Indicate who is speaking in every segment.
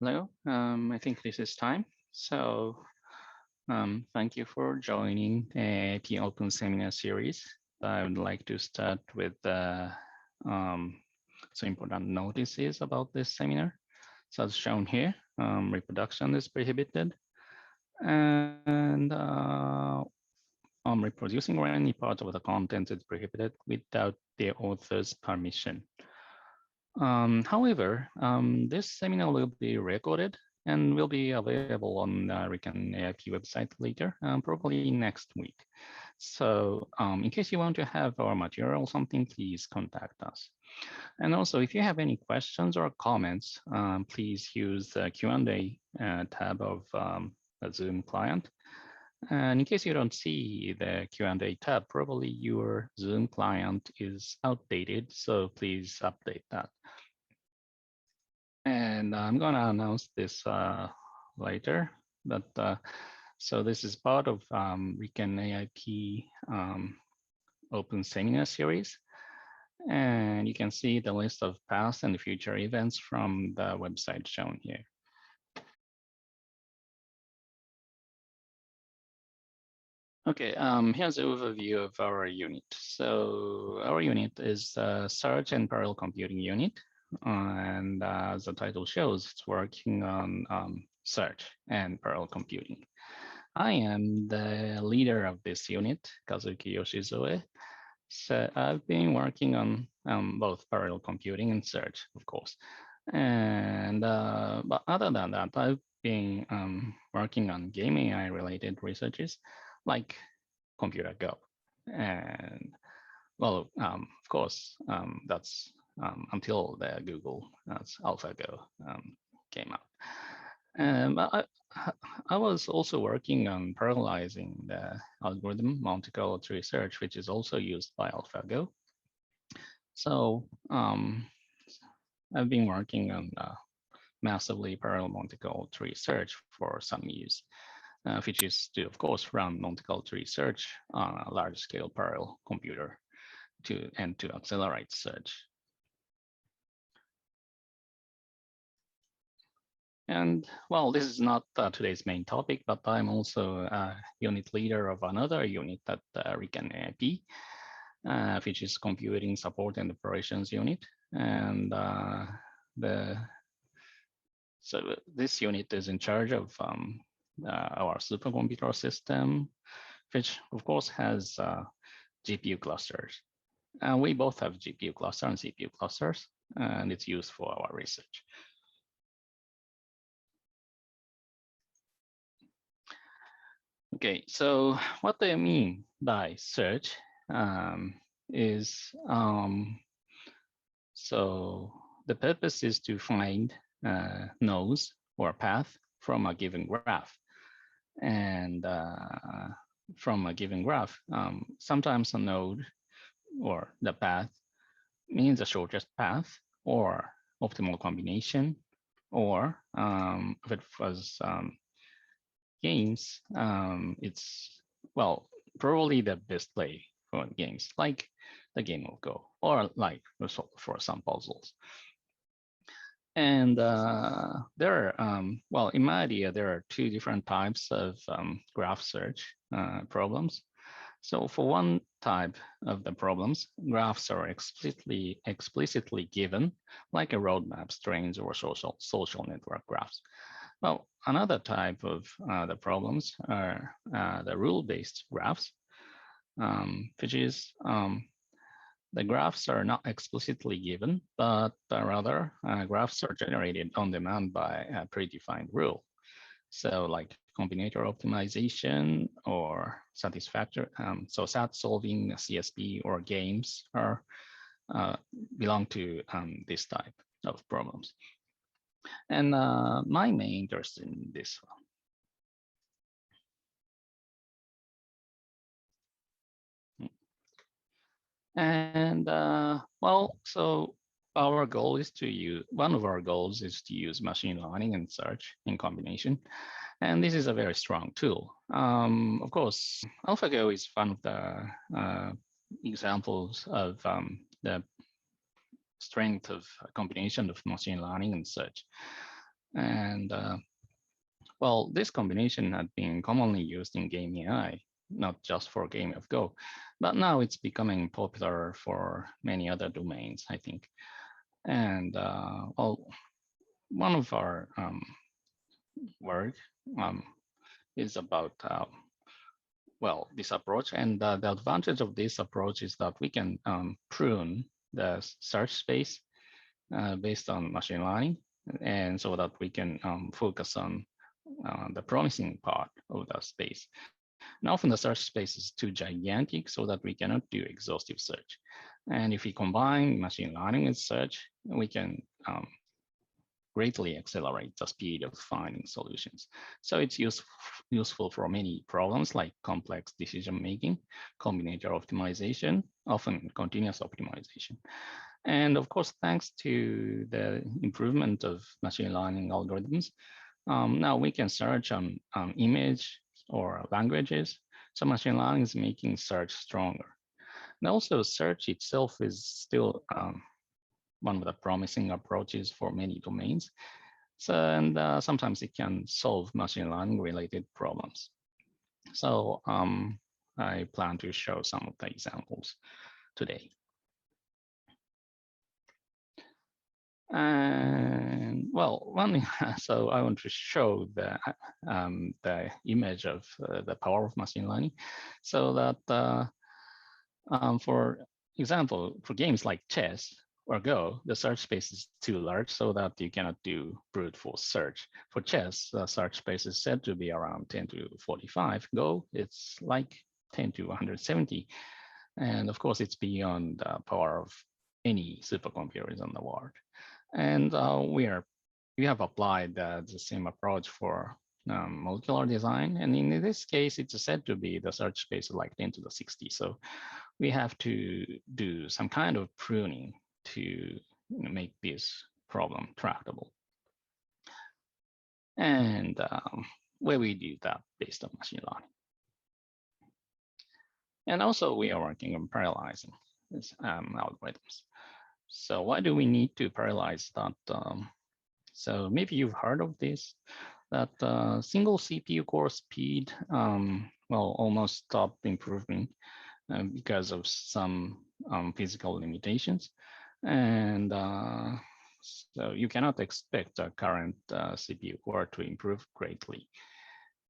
Speaker 1: Hello, I think this is time. So thank you for joining the AIP Open Seminar series. I would like to start with some important notices about this seminar. So as shown here, reproduction is prohibited, and reproducing or any part of the content is prohibited without the author's permission. However, this seminar will be recorded and will be available on the Recon AIP website later, probably next week. So in case you want to have our material or something, please contact us. And also, if you have any questions or comments, please use the Q&A tab of the Zoom client. And in case you don't see the Q&A tab, probably your Zoom client is outdated, so please update that. And I'm going to announce this later, but so this is part of Recon AIP Open Seminar series. And you can see the list of past and future events from the website shown here. Okay, here's an overview of our unit. So our unit is a search and parallel computing unit. And as the title shows, it's working on search and parallel computing. I am the leader of this unit, Kazuki Yoshizoe. So I've been working on both parallel computing and search, of course. And but other than that, I've been working on game AI related researches like Computer Go. And well, of course, that's until the Google AlphaGo came out. But I was also working on parallelizing the algorithm multicolored tree search, which is also used by AlphaGo. So I've been working on massively parallel multicolored tree search for some years, which is to, of course, run multicolored tree search on a large-scale parallel computer to accelerate search. And well, this is not today's main topic, but I'm also a unit leader of another unit at Recon AIP, which is Computing Support and Operations Unit. And so this unit is in charge of our supercomputer system, which of course has GPU clusters. And we both have GPU cluster and CPU clusters, and it's used for our research. Okay, so what do I mean by search is, so the purpose is to find nodes or path from a given graph. And from a given graph, sometimes a node or the path means the shortest path or optimal combination, or if it was games, it's, well, probably the best play for games like the game of Go, or like for some puzzles. And there are, well, in my idea, there are two different types of graph search problems. So for one type of the problems, graphs are explicitly given, like a roadmap, strings, or social network graphs. Well, another type of the problems are the rule-based graphs, which is the graphs are not explicitly given, but rather graphs are generated on demand by a predefined rule. So like combinator optimization or satisfactory, so SAT solving, CSP, or games are belong to this type of problems. And my main interest in this one. And well, so our goal is to use, one of our goals is to use machine learning and search in combination. And this is a very strong tool. Of course, AlphaGo is one of the examples of the strength of a combination of machine learning and search. And well, this combination had been commonly used in game AI, not just for game of Go, but now it's becoming popular for many other domains, I think. And well, one of our work is about well, this approach. And the advantage of this approach is that we can prune the search space based on machine learning, and so that we can focus on the promising part of the space. And often the search space is too gigantic so that we cannot do exhaustive search. And if we combine machine learning with search, we can greatly accelerate the speed of finding solutions. So it's useful for many problems like complex decision making, combinator optimization, often continuous optimization. And of course, thanks to the improvement of machine learning algorithms, now we can search on image or languages. So machine learning is making search stronger. And also search itself is still one of the promising approaches for many domains. So, and sometimes it can solve machine learning related problems. So I plan to show some of the examples today. And well, so I want to show the image of the power of machine learning, so that for example, for games like chess or Go, the search space is too large so that you cannot do brute force search. For chess, the search space is said to be around 10 to 45. Go, it's like 10 to 170. And of course, it's beyond the power of any supercomputers in the world. And we have applied the same approach for molecular design. And in this case, it's said to be the search space like 10 to the 60. So we have to do some kind of pruning to make this problem tractable. And where we do that based on machine learning. And also we are working on parallelizing these algorithms. So why do we need to parallelize that? So maybe you've heard of this, that single CPU core speed well, almost stopped improving because of some physical limitations. And so you cannot expect a current CPU core to improve greatly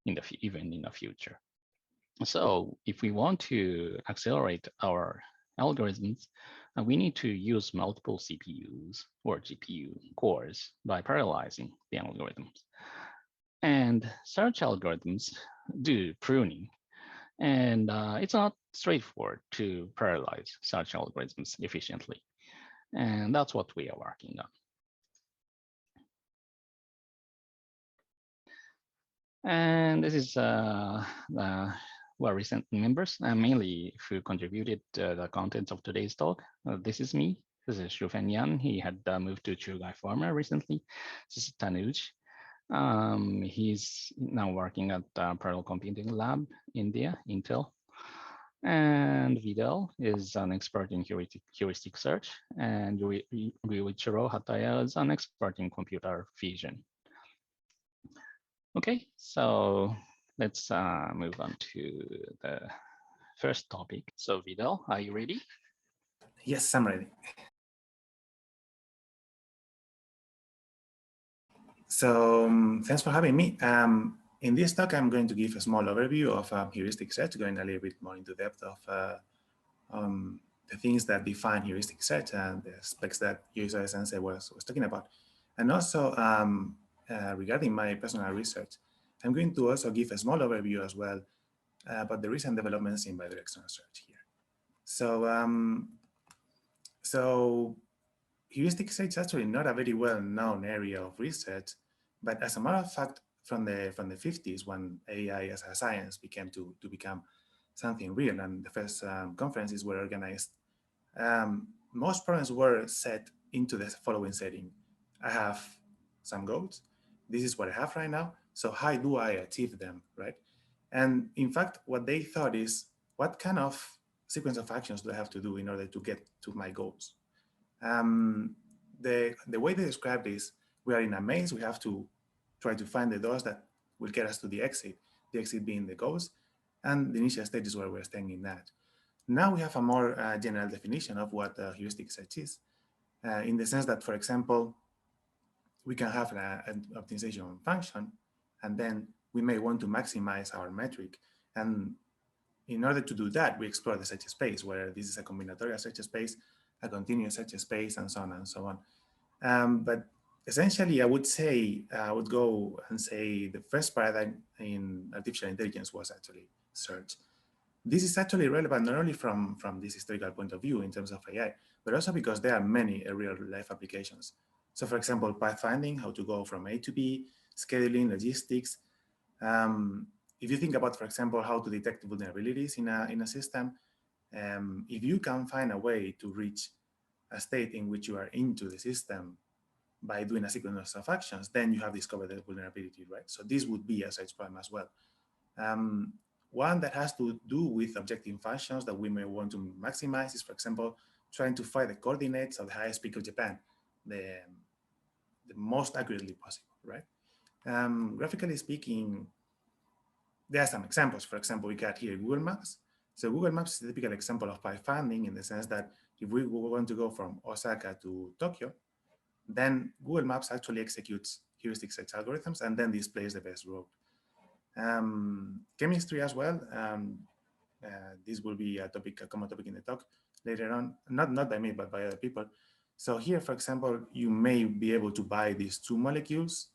Speaker 1: even in the future. So if we want to accelerate our algorithms, we need to use multiple CPUs or GPU cores by parallelizing the algorithms. And search algorithms do pruning. And it's not straightforward to parallelize search algorithms efficiently. And that's what we are working on. And this is well, recent members, mainly who contributed the contents of today's talk. This is me. This is Shufen Yan. He had moved to Chugai Pharma recently. This is Tanuj. He's now working at Parallel Computing Lab, India, Intel. And Vidal is an expert in heuristic search, and Ryuichiro Hataya is an expert in computer vision. Okay, so let's move on to the first topic. So Vidal, are you ready?
Speaker 2: Yes, I'm ready. So thanks for having me. In this talk, I'm going to give a small overview of heuristic search, going a little bit more into depth of the things that define heuristic search and the aspects that Yusuke Sensei was talking about. And also regarding my personal research, I'm going to also give a small overview as well about the recent developments in bidirectional search here. So heuristic search is actually not a very well-known area of research, but as a matter of fact, from the 50s, when AI as a science began to become something real, and the first conferences were organized, most problems were set into the following setting. I have some goals. This is what I have right now. So how do I achieve them, right? And in fact, what they thought is, what kind of sequence of actions do I have to do in order to get to my goals? The way they describe this we are in a maze, we have to try to find the doors that will get us to the exit being the goals, and the initial state is where we're staying in that. Now we have a more general definition of what a heuristic search is, in the sense that, for example, we can have an optimization function, and then we may want to maximize our metric. And in order to do that, we explore the search space, whether this is a combinatorial search space, a continuous search space, and so on and so on. But essentially, I would say, I would go and say the first paradigm in artificial intelligence was actually search. This is actually relevant not only from this historical point of view in terms of AI, but also because there are many real-life applications. So for example, pathfinding, how to go from A to B, scheduling, logistics. If you think about, for example, how to detect vulnerabilities in a system, if you can find a way to reach a state in which you are into the system by doing a sequence of actions, then you have discovered the vulnerability, right? So this would be a search problem as well. One that has to do with objective functions that we may want to maximize is, for example, trying to find the coordinates of the highest peak of Japan, the most accurately possible, right? Graphically speaking, there are some examples. For example, we got here Google Maps. So Google Maps is a typical example of pathfinding in the sense that if we want to go from Osaka to Tokyo, then Google Maps actually executes heuristic search algorithms and then displays the best route. Chemistry as well. This will be a common topic in the talk later on, not by me, but by other people. So here, for example, you may be able to buy these two molecules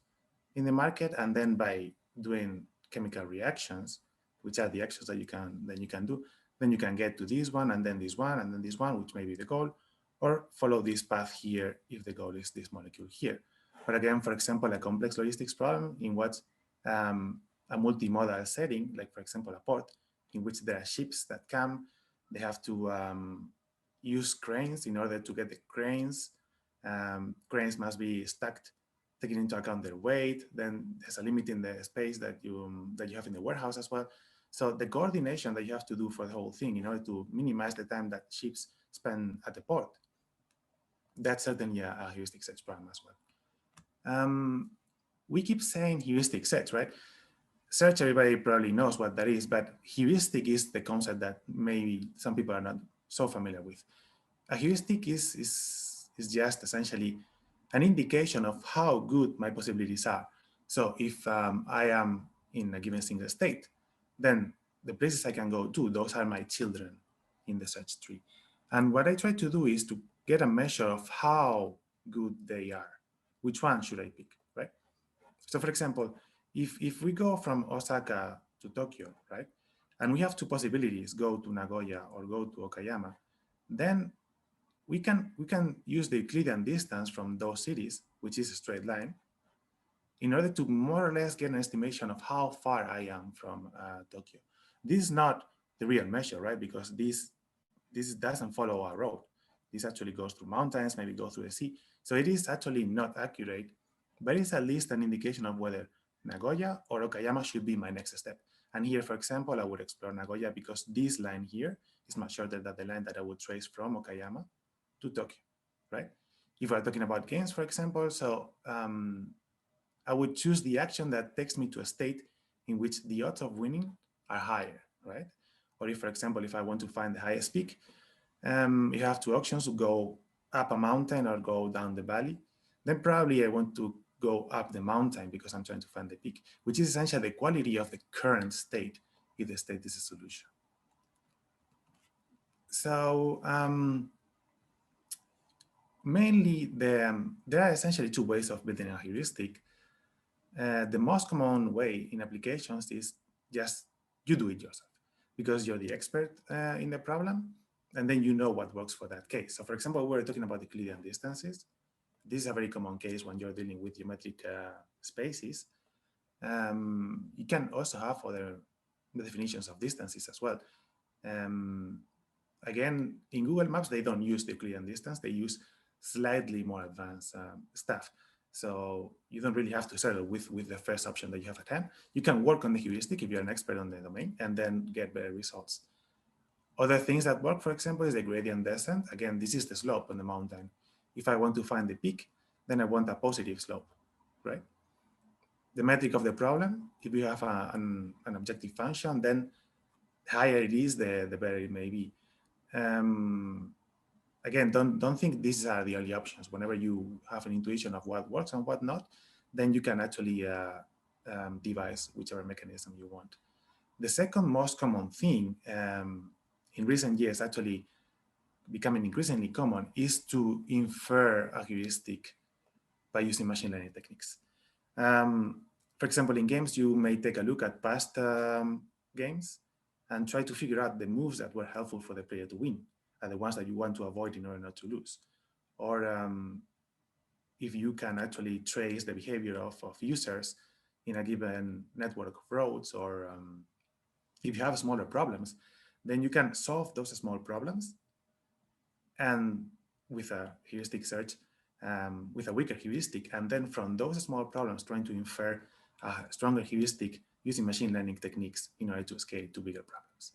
Speaker 2: in the market, and then by doing chemical reactions, which are the actions that you can do, then you can get to this one, and then this one, and then this one, which may be the goal, or follow this path here if the goal is this molecule here. But again, for example, a complex logistics problem in what a multimodal setting, like for example, a port, in which there are ships that come, they have to use cranes in order to get the cranes. Cranes must be stacked, taking into account their weight. Then there's a limit in the space that you have in the warehouse as well. So the coordination that you have to do for the whole thing in order to minimize the time that ships spend at the port, that's certainly a heuristic search problem as well. We keep saying heuristic search, right? Search, everybody probably knows what that is, but heuristic is the concept that maybe some people are not so familiar with. A heuristic is just essentially an indication of how good my possibilities are. So if I am in a given single state, then the places I can go to, those are my children in the search tree. And what I try to do is to get a measure of how good they are. Which one should I pick, right? So for example, if we go from Osaka to Tokyo, right, and we have two possibilities, go to Nagoya or go to Okayama, then we can use the Euclidean distance from those cities, which is a straight line, in order to more or less get an estimation of how far I am from Tokyo. This is not the real measure, right? Because this doesn't follow a road. This actually goes through mountains, maybe go through the sea. So it is actually not accurate, but it's at least an indication of whether Nagoya or Okayama should be my next step. And here, for example, I would explore Nagoya because this line here is much shorter than the line that I would trace from Okayama to Tokyo, right? If we're talking about games, for example, so I would choose the action that takes me to a state in which the odds of winning are higher, right? Or if, for example, if I want to find the highest peak, you have two options to go up a mountain or go down the valley. Then probably I want to go up the mountain because I'm trying to find the peak, which is essentially the quality of the current state if the state is a solution. So mainly there are essentially two ways of building a heuristic. The most common way in applications is just you do it yourself because you're the expert in the problem, and then you know what works for that case. So for example, we're talking about Euclidean distances. This is a very common case when you're dealing with geometric spaces. You can also have other definitions of distances as well. Again, in Google Maps, they don't use the Euclidean distance. They use slightly more advanced stuff. So you don't really have to settle with the first option that you have at hand. You can work on the heuristic if you're an expert on the domain and then get better results. Other things that work, for example, is the gradient descent. Again, this is the slope on the mountain. If I want to find the peak, then I want a positive slope. right? The metric of the problem, if you have an objective function, then higher it is, the better it may be. Again, don't think these are the only options. Whenever you have an intuition of what works and what not, then you can actually devise whichever mechanism you want. The second most common thing in recent years, actually becoming increasingly common, is to infer a heuristic by using machine learning techniques. For example, in games, you may take a look at past games and try to figure out the moves that were helpful for the player to win and the ones that you want to avoid in order not to lose. Or if you can actually trace the behavior of users in a given network of roads, or if you have smaller problems, then you can solve those small problems and with a heuristic search, with a weaker heuristic, and then from those small problems trying to infer a stronger heuristic using machine learning techniques in order to scale to bigger problems.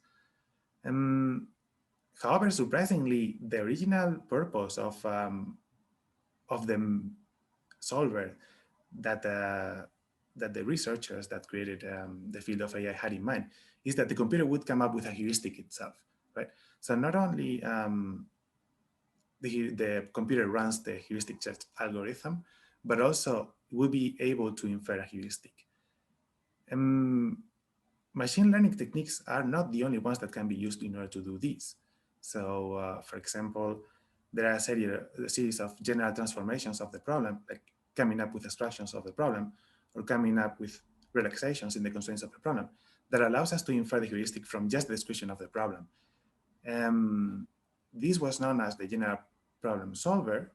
Speaker 2: However, surprisingly, the original purpose of the solver that that the researchers that created the field of AI had in mind is that the computer would come up with a heuristic itself, right? So not only the computer runs the heuristic search algorithm, but also will be able to infer a heuristic. Machine learning techniques are not the only ones that can be used in order to do this. So, for example, there are a series of general transformations of the problem, like coming up with abstractions of the problem, or coming up with relaxations in the constraints of the problem, that allows us to infer the heuristic from just the description of the problem. This was known as the general problem solver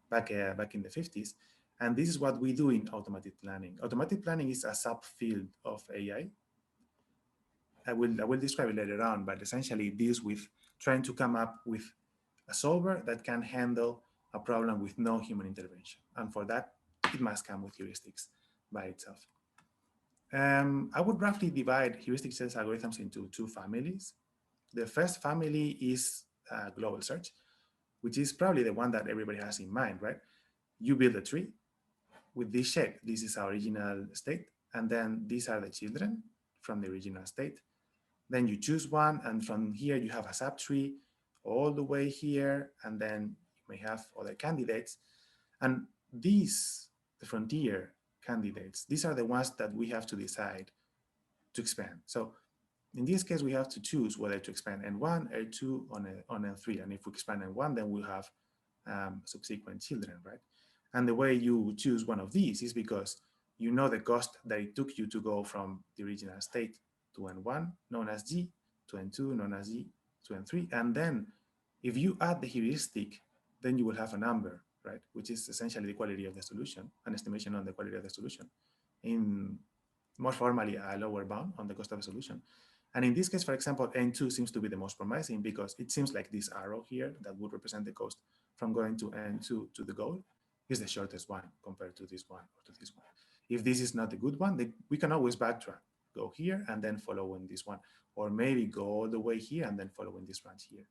Speaker 2: back in the 50s. And this is what we do in automated planning. Automated planning is a subfield of AI. I will describe it later on, but essentially it deals with trying to come up with a solver that can handle a problem with no human intervention. And for that, it must come with heuristics by itself. I would roughly divide heuristic search algorithms into two families. The first family is global search, which is probably the one that everybody has in mind, right? You build a tree with this shape. This is our original state. And then these are the children from the original state. Then you choose one, and from here you have a subtree all the way here, and then you may have other candidates. And these, the frontier candidates, these are the ones that we have to decide to expand. So in this case, we have to choose whether to expand N1, N2, on N3. And if we expand N1, then we'll have subsequent children, right? And the way you choose one of these is because you know the cost that it took you to go from the original state to N1, known as G, to N2, known as G, to N3. And then if you add the heuristic, then you will have a number, right? Which is essentially the quality of the solution, an estimation on the quality of the solution. In more formally, a lower bound on the cost of the solution. And in this case, for example, N2 seems to be the most promising because it seems like this arrow here that would represent the cost from going to N2 to the goal is the shortest one compared to this one or to this one. If this is not a good one, then we can always backtrack, go here and then follow in this one, or maybe go all the way here and then follow in this branch here.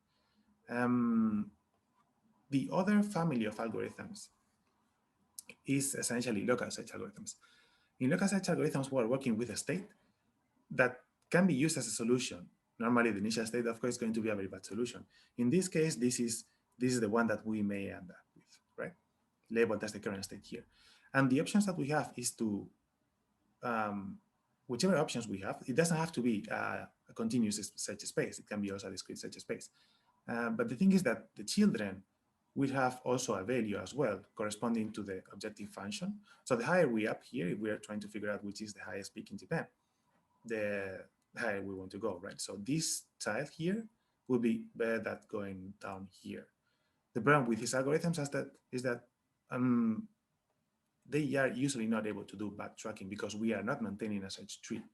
Speaker 2: The other family of algorithms is essentially local search algorithms. In local search algorithms, we're working with a state that can be used as a solution. Normally, the initial state, of course, is going to be a very bad solution. In this case, this is the one that we may end up with, right? Labeled as the current state here. And the options that we have is to, whichever options we have, it doesn't have to be a continuous search space. It can be also a discrete search space. But the thing is that the children will have also a value as well corresponding to the objective function. So the higher we up here, if we are trying to figure out which is the highest peak in Japan, the higher we want to go, right? So this child here will be better than going down here. The problem with these algorithms is that they are usually not able to do backtracking because we are not maintaining a search tree,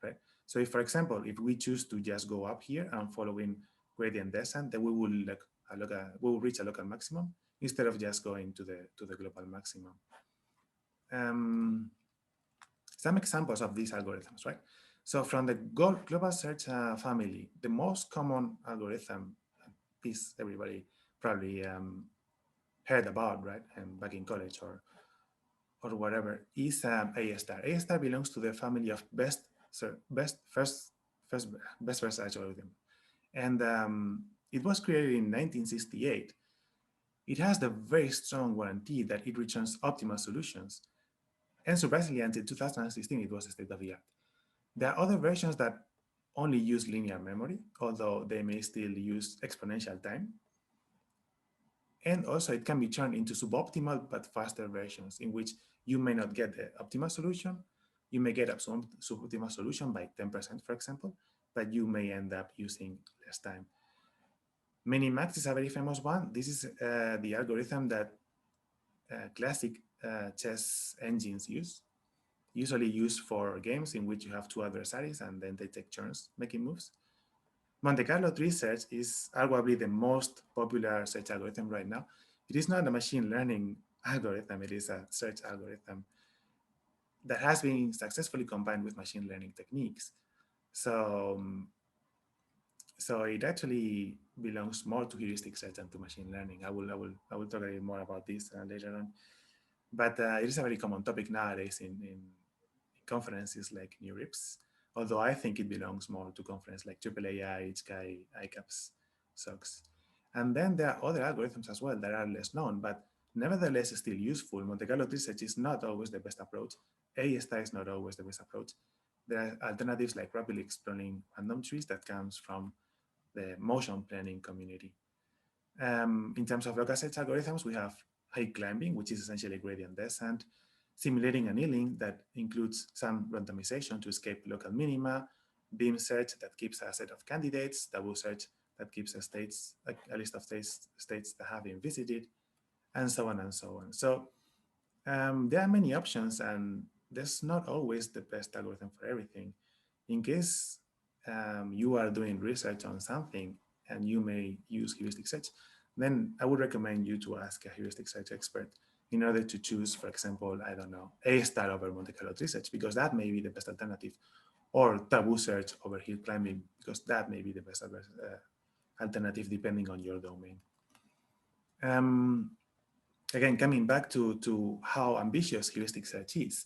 Speaker 2: right? So if, for example, if we choose to just go up here and following gradient descent, then we will we will reach a local maximum instead of just going to the global maximum. Some examples of these algorithms, right? So from the global search family, the most common algorithm is everybody probably heard about, right? And back in college or or whatever is A star. A star belongs to the family of best first algorithm, and it was created in 1968. It has the very strong guarantee that it returns optimal solutions, and surprisingly, until 2016, it was the state of the art. There are other versions that only use linear memory, although they may still use exponential time. And also it can be turned into suboptimal but faster versions in which you may not get the optimal solution. You may get a suboptimal solution by 10%, for example, but you may end up using less time. Minimax is a very famous one. This is the algorithm that classic chess engines use, usually used for games in which you have two adversaries and then they take turns making moves. Monte Carlo tree search is arguably the most popular search algorithm right now. It is not a machine learning algorithm, it is a search algorithm that has been successfully combined with machine learning techniques. So, so it actually belongs more to heuristic search than to machine learning. I will talk a little more about this later on. But it is a very common topic nowadays in conferences like NeurIPS, although I think it belongs more to conferences like AAAI, HCAI, ICAPS, SOX. And then there are other algorithms as well that are less known, but nevertheless still useful. Monte Carlo research is not always the best approach. A star is not always the best approach. There are alternatives like rapidly exploring random trees that comes from the motion planning community. In terms of local search algorithms, we have height climbing, which is essentially gradient descent, simulating annealing that includes some randomization to escape local minima, beam search that keeps a set of candidates, taboo search that keeps a list of states that have been visited, and so on and so on. So there are many options, and there's not always the best algorithm for everything. In case you are doing research on something and you may use heuristic search, then I would recommend you to ask a heuristic search expert in order to choose, for example, I don't know, A star over Monte Carlo tree search, because that may be the best alternative, or taboo search over hill climbing, because that may be the best alternative depending on your domain. Again, coming back to how ambitious heuristic search is.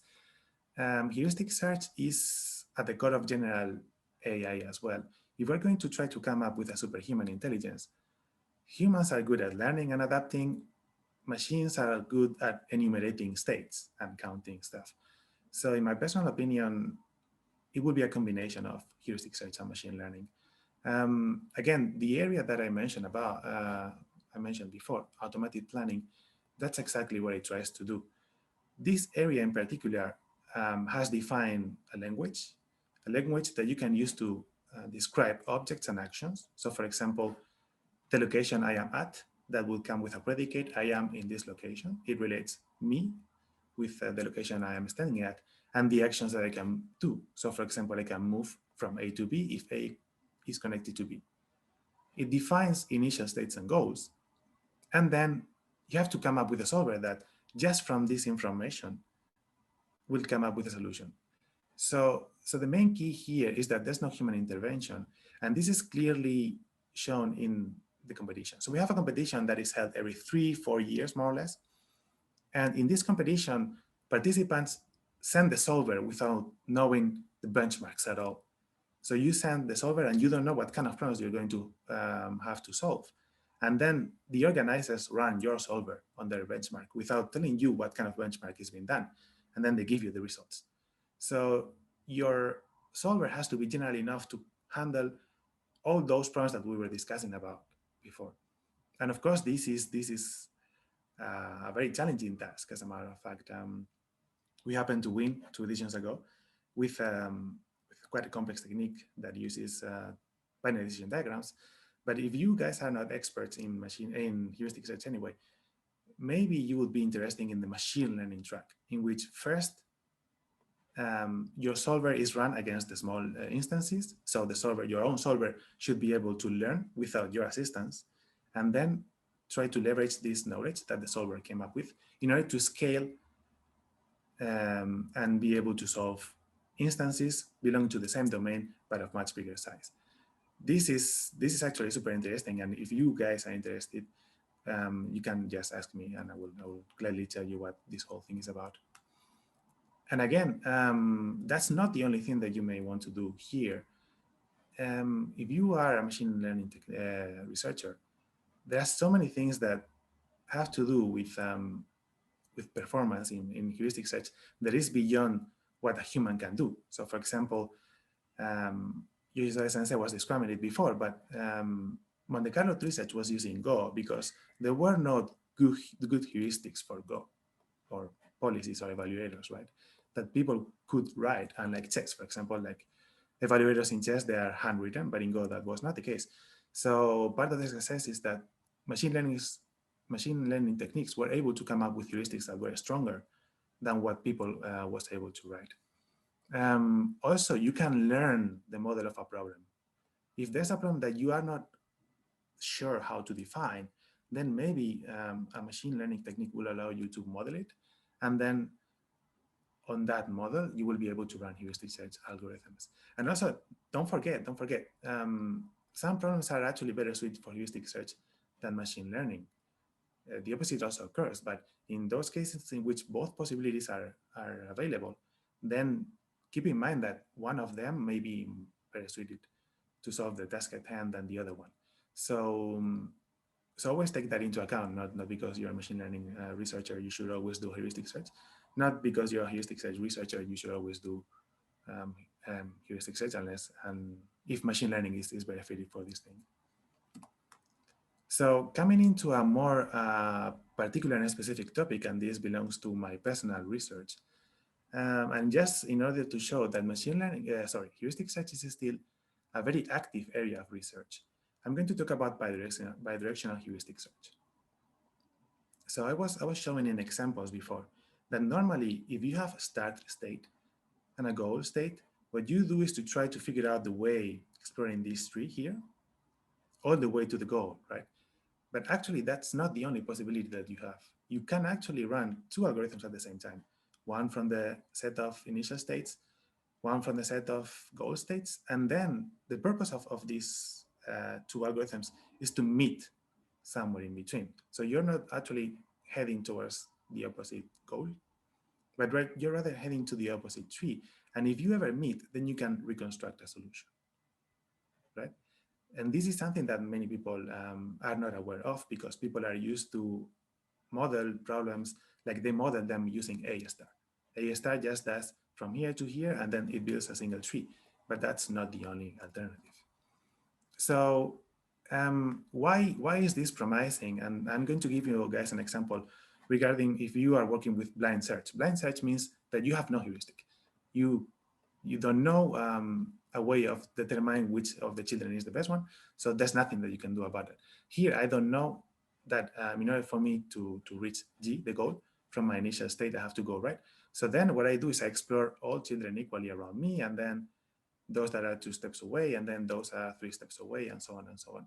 Speaker 2: Heuristic search is at the core of general AI as well. If we're going to try to come up with a superhuman intelligence, humans are good at learning and adapting. Machines are good at enumerating states and counting stuff. So in my personal opinion, it would be a combination of heuristic search and machine learning. Again, the area that I mentioned before, automated planning, that's exactly what it tries to do. This area in particular has defined a language that you can use to describe objects and actions. So for example, the location I am at, that will come with a predicate, I am in this location. It relates me with the location I am standing at and the actions that I can do. So for example, I can move from A to B if A is connected to B. It defines initial states and goals. And then you have to come up with a solver that just from this information will come up with a solution. So the main key here is that there's no human intervention. And this is clearly shown in the competition. So we have a competition that is held every 3-4 years, more or less. And in this competition, participants send the solver without knowing the benchmarks at all. So you send the solver and you don't know what kind of problems you're going to have to solve. And then the organizers run your solver on their benchmark without telling you what kind of benchmark is being done. And then they give you the results. So your solver has to be general enough to handle all those problems that we were discussing about before. And of course, this is a very challenging task. As a matter of fact, we happened to win 2 editions ago with quite a complex technique that uses binary decision diagrams. But if you guys are not experts in heuristic search anyway, maybe you would be interested in the machine learning track, in which first your solver is run against the small instances. So the solver, your own solver, should be able to learn without your assistance, and then try to leverage this knowledge that the solver came up with in order to scale and be able to solve instances belonging to the same domain but of much bigger size. This is actually super interesting, and if you guys are interested, you can just ask me, and I will gladly tell you what this whole thing is about. And again, that's not the only thing that you may want to do here. If you are a machine learning researcher, there are so many things that have to do with performance in heuristic search that is beyond what a human can do. So for example, as I was describing it before, but Monte Carlo research was using Go because there were no good heuristics for Go or policies or evaluators, right? That people could write, unlike chess, for example, like evaluators in chess, they are handwritten, but in Go that was not the case. So part of the success is that machine learning techniques were able to come up with heuristics that were stronger than what people was able to write. Also, you can learn the model of a problem. If there's a problem that you are not sure how to define, then maybe a machine learning technique will allow you to model it. And then on that model, you will be able to run heuristic search algorithms. And also, don't forget, some problems are actually better suited for heuristic search than machine learning. The opposite also occurs, but in those cases in which both possibilities are available, then keep in mind that one of them may be better suited to solve the task at hand than the other one. So, so always take that into account, not because you're a machine learning researcher, you should always do heuristic search. Not because you're a heuristic search researcher, you should always do heuristic search unless, and if machine learning is better fitted for this thing. So coming into a more particular and specific topic, and this belongs to my personal research, and just in order to show that heuristic search is still a very active area of research, I'm going to talk about bidirectional heuristic search. So I was showing in examples before that normally if you have a start state and a goal state, what you do is to try to figure out the way exploring this tree here all the way to the goal, right? But actually, that's not the only possibility that you have. You can actually run two algorithms at the same time, one from the set of initial states, one from the set of goal states. And then the purpose of these two algorithms is to meet somewhere in between. So you're not actually heading towards the opposite goal, but you're rather heading to the opposite tree. And if you ever meet, then you can reconstruct a solution, right? And this is something that many people are not aware of because people are used to model problems like they model them using A star. A star just does from here to here and then it builds a single tree, but that's not the only alternative. So why is this promising? And I'm going to give you guys an example regarding if you are working with blind search. Blind search means that you have no heuristic. You don't know a way of determining which of the children is the best one. So there's nothing that you can do about it. Here, I don't know that in order for me to reach G, the goal, from my initial state, I have to go right. So then what I do is I explore all children equally around me, and then those that are 2 steps away, and then those are 3 steps away, and so on and so on.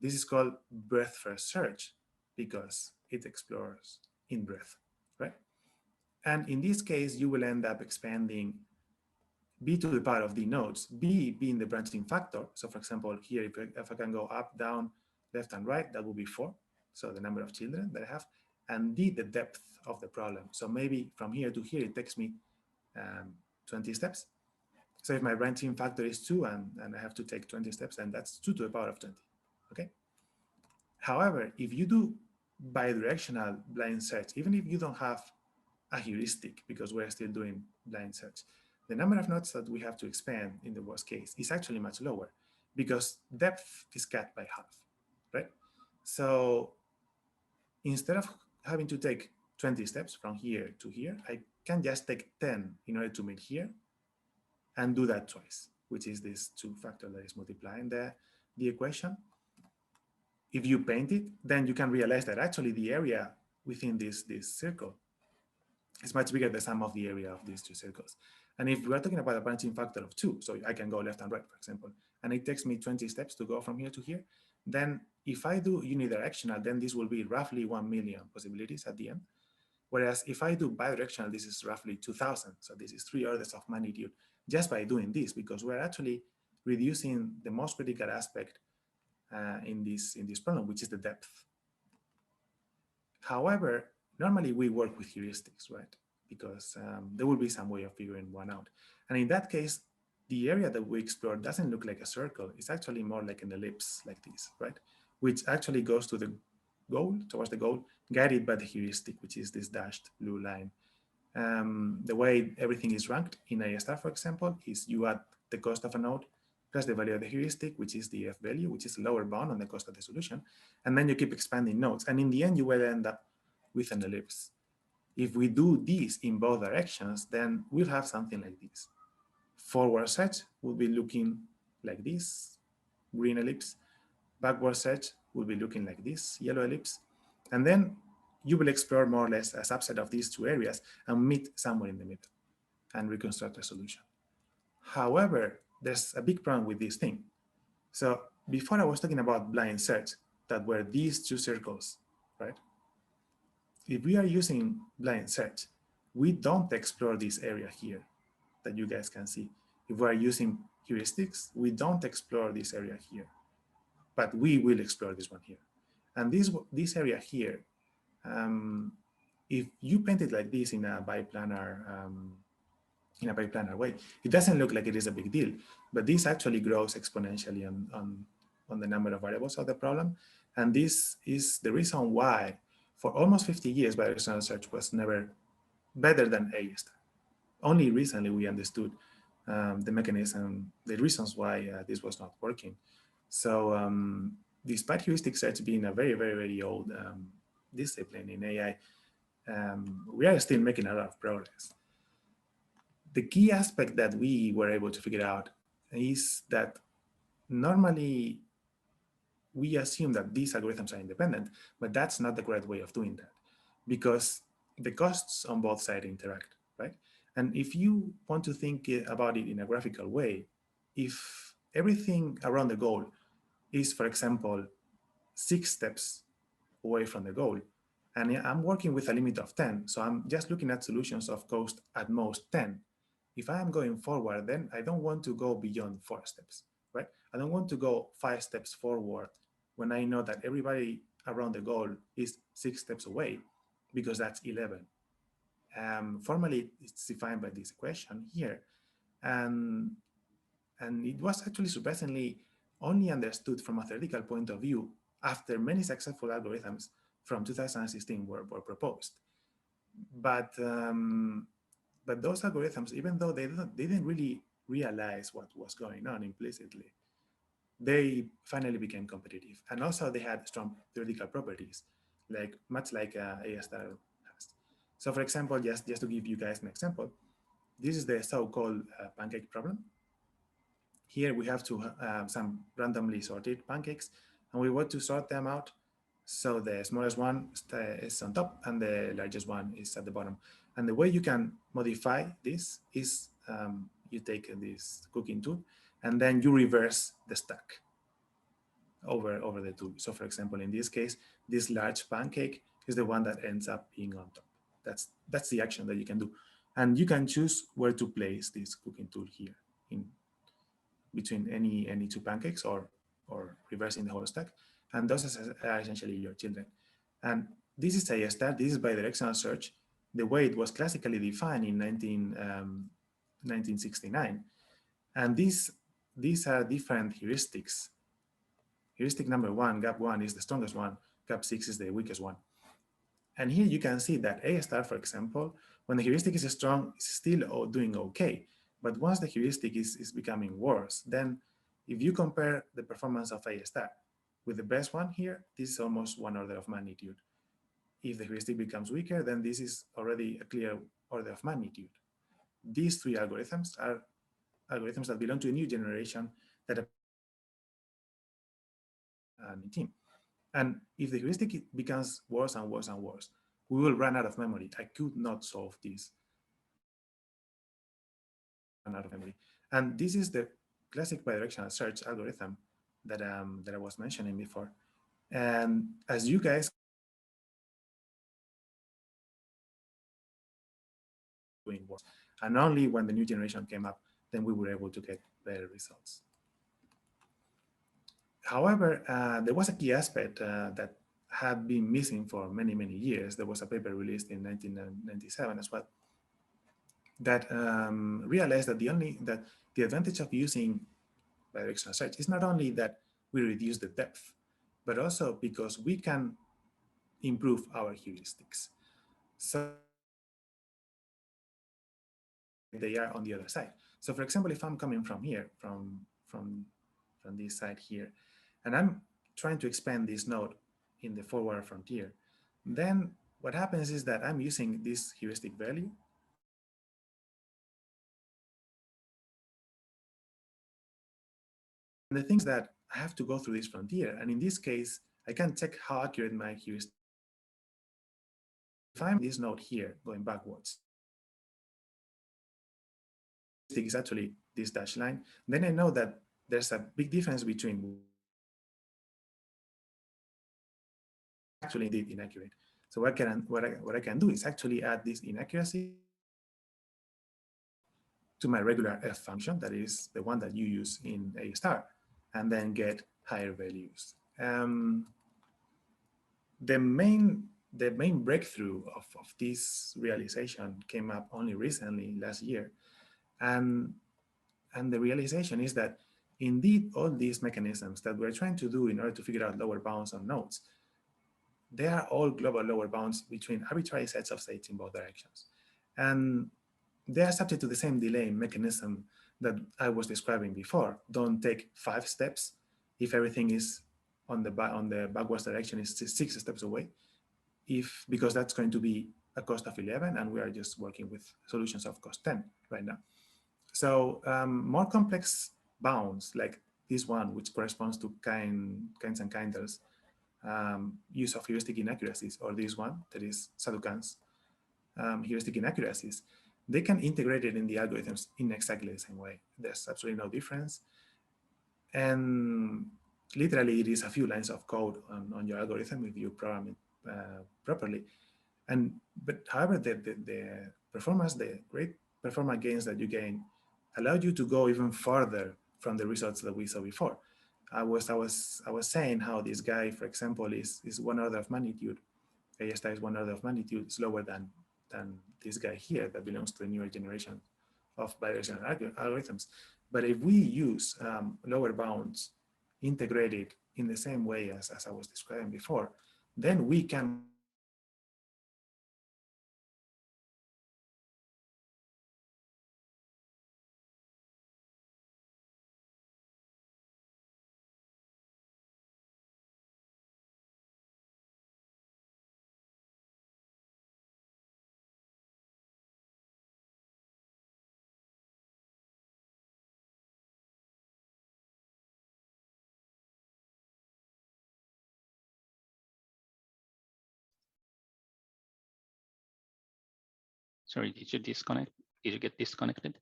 Speaker 2: This is called breadth first search because it explores in breadth, right? And in this case, you will end up expanding b to the power of d nodes, b being the branching factor. So for example, here, if I can go up, down, left, and right, that will be 4. So the number of children that I have, and d, the depth of the problem. So maybe from here to here, it takes me 20 steps. So if my branching factor is 2 and I have to take 20 steps, then that's 2 to the power of 20, okay? However, if you do bidirectional blind search, even if you don't have a heuristic, because we're still doing blind search, the number of nodes that we have to expand in the worst case is actually much lower because depth is cut by half, right? So instead of having to take 20 steps from here to here, I can just take 10 in order to meet here and do that twice, which is this 2 factor that is multiplying the equation. If you paint it, then you can realize that actually the area within this circle is much bigger than the sum of the area of these 2 circles. And if we're talking about a branching factor of 2, so I can go left and right, for example, and it takes me 20 steps to go from here to here, then if I do unidirectional, then this will be roughly 1 million possibilities at the end. Whereas if I do bidirectional, this is roughly 2,000. So this is 3 orders of magnitude just by doing this, because we're actually reducing the most critical aspect in this problem, which is the depth. However, normally we work with heuristics, right? because there will be some way of figuring one out. And in that case, the area that we explore doesn't look like a circle. It's actually more like an ellipse like this, right? Which actually goes to the goal, towards the goal, guided by the heuristic, which is this dashed blue line. The way everything is ranked in A star, for example, is you add the cost of a node plus the value of the heuristic, which is the F value, which is the lower bound on the cost of the solution. And then you keep expanding nodes. And in the end, you will end up with an ellipse. If we do this in both directions, then we'll have something like this. Forward search will be looking like this, green ellipse. Backward search will be looking like this, yellow ellipse. And then you will explore more or less a subset of these two areas and meet somewhere in the middle and reconstruct a solution. However, there's a big problem with this thing. So before I was talking about blind search, that were these two circles, right? If we are using blind search, we don't explore this area here that you guys can see. If we are using heuristics, we don't explore this area here, but we will explore this one here. And this area here, if you paint it like this in a biplanar way, it doesn't look like it is a big deal, but this actually grows exponentially on the number of variables of the problem. And this is the reason why for almost 50 years, bidirectional search was never better than A star. Only recently we understood the mechanism, the reasons why this was not working. So despite heuristic search being a very, very, very old discipline in AI, we are still making a lot of progress. The key aspect that we were able to figure out is that normally we assume that these algorithms are independent, but that's not the correct way of doing that, because the costs on both sides interact, right? And if you want to think about it in a graphical way, if everything around the goal is, for example, 6 steps away from the goal, and I'm working with a limit of 10, so I'm just looking at solutions of cost at most 10. If I am going forward, then I don't want to go beyond 4 steps, right? I don't want to go 5 steps forward when I know that everybody around the goal is 6 steps away, because that's 11. Formally, it's defined by this equation here. And it was actually surprisingly only understood from a theoretical point of view after many successful algorithms from 2016 were proposed. But those algorithms, even though they didn't really realize what was going on implicitly, they finally became competitive. And also they had strong theoretical properties, much like A star has. So for example, just to give you guys an example, this is the so-called pancake problem. Here we have some randomly sorted pancakes, and we want to sort them out. So the smallest one is on top and the largest one is at the bottom. And the way you can modify this is you take this cooking tool and then you reverse the stack over the tool. So for example, in this case, this large pancake is the one that ends up being on top. That's the action that you can do. And you can choose where to place this cooking tool here in between any 2 pancakes or reversing the whole stack. And those are essentially your children. And this is A star, this is bidirectional search, the way it was classically defined in 1969. And these are different heuristics. Heuristic number 1, gap 1, is the strongest one, gap 6 is the weakest one. And here you can see that A star, for example, when the heuristic is strong, it's still doing okay. But once the heuristic is becoming worse, then if you compare the performance of A star with the best one here, this is almost 1 order of magnitude. If the heuristic becomes weaker, then this is already a clear order of magnitude. These 3 algorithms are algorithms that belong to a new generation that team. And if the heuristic becomes worse and worse and worse, we will run out of memory. I could not solve this. Run out of memory. And this is the classic bidirectional search algorithm that I was mentioning before. And as you guys doing worse, and only when the new generation came up, then we were able to get better results. However, there was a key aspect that had been missing for many, many years. There was a paper released in 1997 as well, that realized that the advantage of using bidirectional search is not only that we reduce the depth, but also because we can improve our heuristics. So they are on the other side. So for example, if I'm coming from here, from this side here, and I'm trying to expand this node in the forward frontier, then what happens is that I'm using this heuristic value. And the thing is that I have to go through this frontier. And in this case, I can check how accurate my heuristic. If I'm this node here going backwards, is actually this dashed line, then I know that there's a big difference between actually indeed inaccurate. So what I can do is actually add this inaccuracy to my regular f function, that is the one that you use in A star, and then get higher values. The main breakthrough of this realization came up only recently, last year, and the realization is that indeed all these mechanisms that we're trying to do in order to figure out lower bounds on nodes, they are all global lower bounds between arbitrary sets of states in both directions. And they are subject to the same delay mechanism that I was describing before. Don't take 5 steps if everything is on the backwards direction is 6 steps away, because that's going to be a cost of 11, and we are just working with solutions of cost 10 right now. So more complex bounds like this one, which corresponds to kinds and kinders, use of heuristic inaccuracies, or this one that is Sadukan's heuristic inaccuracies, they can integrate it in the algorithms in exactly the same way. There's absolutely no difference. And literally it is a few lines of code on your algorithm if you program it properly. But however, the performance, the great performance gains that you gain allow you to go even further from the results that we saw before. I was saying how this guy, for example, is 1 order of magnitude. A star is 1 order of magnitude slower than this guy here that belongs to a newer generation of bidirectional algorithms. But if we use lower bounds integrated in the same way as I was describing before, then we can
Speaker 1: Sorry, did you disconnect? Did you get disconnected?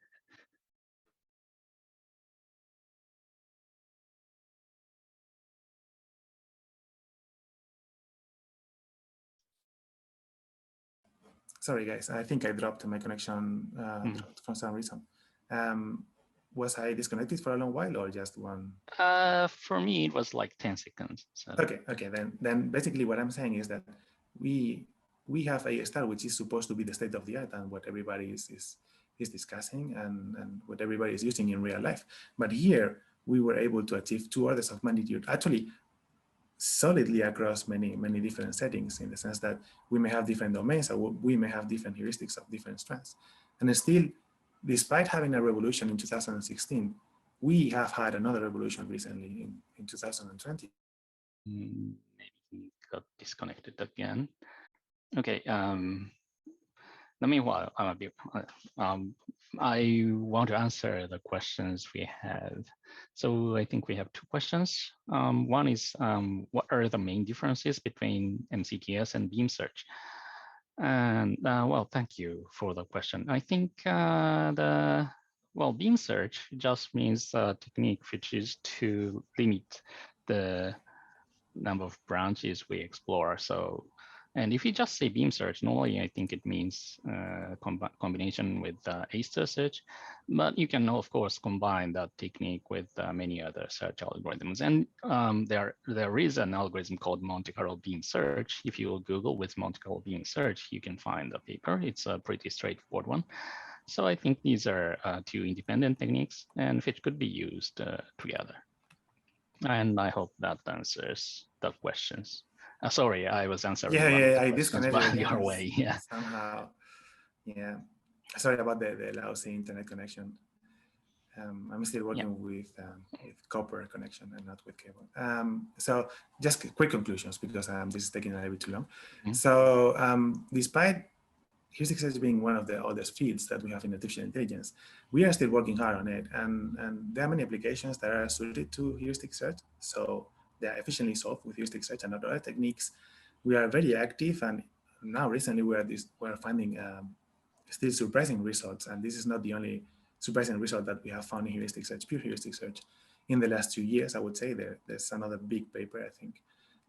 Speaker 2: Sorry, guys. I think I dropped my connection for some reason. Was I disconnected for a long while or just one?
Speaker 1: For me, it was like 10 seconds. So.
Speaker 2: Okay. Then basically what I'm saying is that we have a star which is supposed to be the state of the art and what everybody is discussing and what everybody is using in real life. But here we were able to achieve 2 orders of magnitude, actually solidly across many different settings, in the sense that we may have different domains, or we may have different heuristics of different strands. And still, despite having a revolution in 2016, we have had another revolution recently in 2020.
Speaker 1: Maybe he got disconnected again. Okay. Meanwhile, I want to answer the questions we have. So I think we have 2 questions. One is, what are the main differences between MCTS and beam search? And well, thank you for the question. I think beam search just means a technique which is to limit the number of branches we explore. So, and if you just say beam search, normally I think it means combination with A-star search, but you can of course combine that technique with many other search algorithms. And there is an algorithm called Monte Carlo beam search. If you Google with Monte Carlo beam search, you can find the paper. It's a pretty straightforward one. So I think these are two independent techniques and which could be used together. And I hope that answers the questions. Sorry, I was answering one of the
Speaker 2: I
Speaker 1: questions
Speaker 2: disconnected
Speaker 1: by
Speaker 2: again
Speaker 1: your way. Yeah.
Speaker 2: somehow. Yeah, sorry about the lousy internet connection. I'm still
Speaker 1: Yeah.
Speaker 2: working with copper connection and not with cable. So just quick conclusions because this is taking a little bit too long.
Speaker 1: Mhm.
Speaker 2: So despite heuristic search being one of the oldest fields that we have in artificial intelligence, we are still working hard on it. And there are many applications that are suited to heuristic search. So they are efficiently solved with heuristic search and other techniques. We are very active, and now recently we're finding still surprising results. And this is not the only surprising result that we have found in heuristic search, pure heuristic search. In the last 2 years, I would say there's another big paper, I think,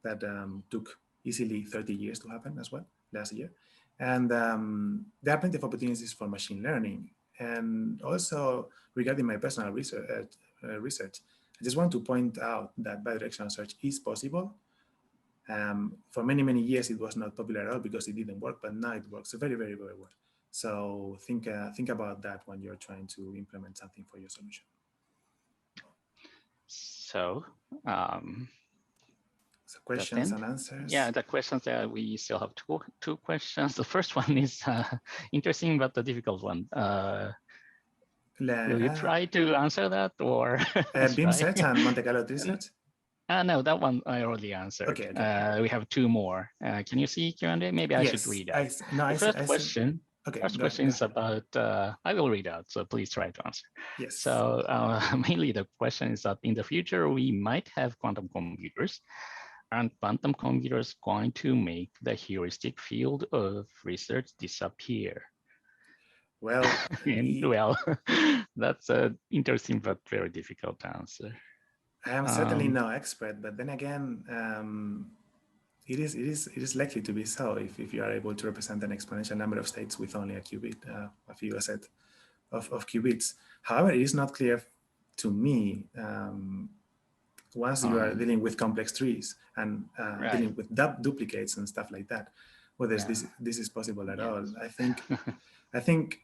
Speaker 2: that took easily 30 years to happen as well last year. And there are plenty of opportunities for machine learning. And also regarding my personal research, I just want to point out that bidirectional search is possible. For many, many years, it was not popular at all because it didn't work, but now it works very, very, very well. So think about that when you're trying to implement something for your solution.
Speaker 1: So
Speaker 2: So questions and answers.
Speaker 1: Yeah, the questions that we still have two questions. The first one is interesting, but the difficult one. Will you try to answer that or
Speaker 2: Beam search and Monte Carlo tree search?
Speaker 1: No, that one I already answered.
Speaker 2: Okay, okay.
Speaker 1: We have two more. Can you see Q&A? Maybe I should read out. The first question is about, I will read out, so please try to answer.
Speaker 2: Yes.
Speaker 1: So mainly the question is that in the future, we might have quantum computers. Aren't quantum computers going to make the heuristic field of research disappear?
Speaker 2: Well,
Speaker 1: well, that's an interesting but very difficult answer.
Speaker 2: I am certainly no expert, but then again, it is likely to be so if you are able to represent an exponential number of states with only a qubit, a few set of qubits. However, it is not clear to me once you are dealing with complex trees and dealing with duplicates and stuff like that, whether this is possible at all. I think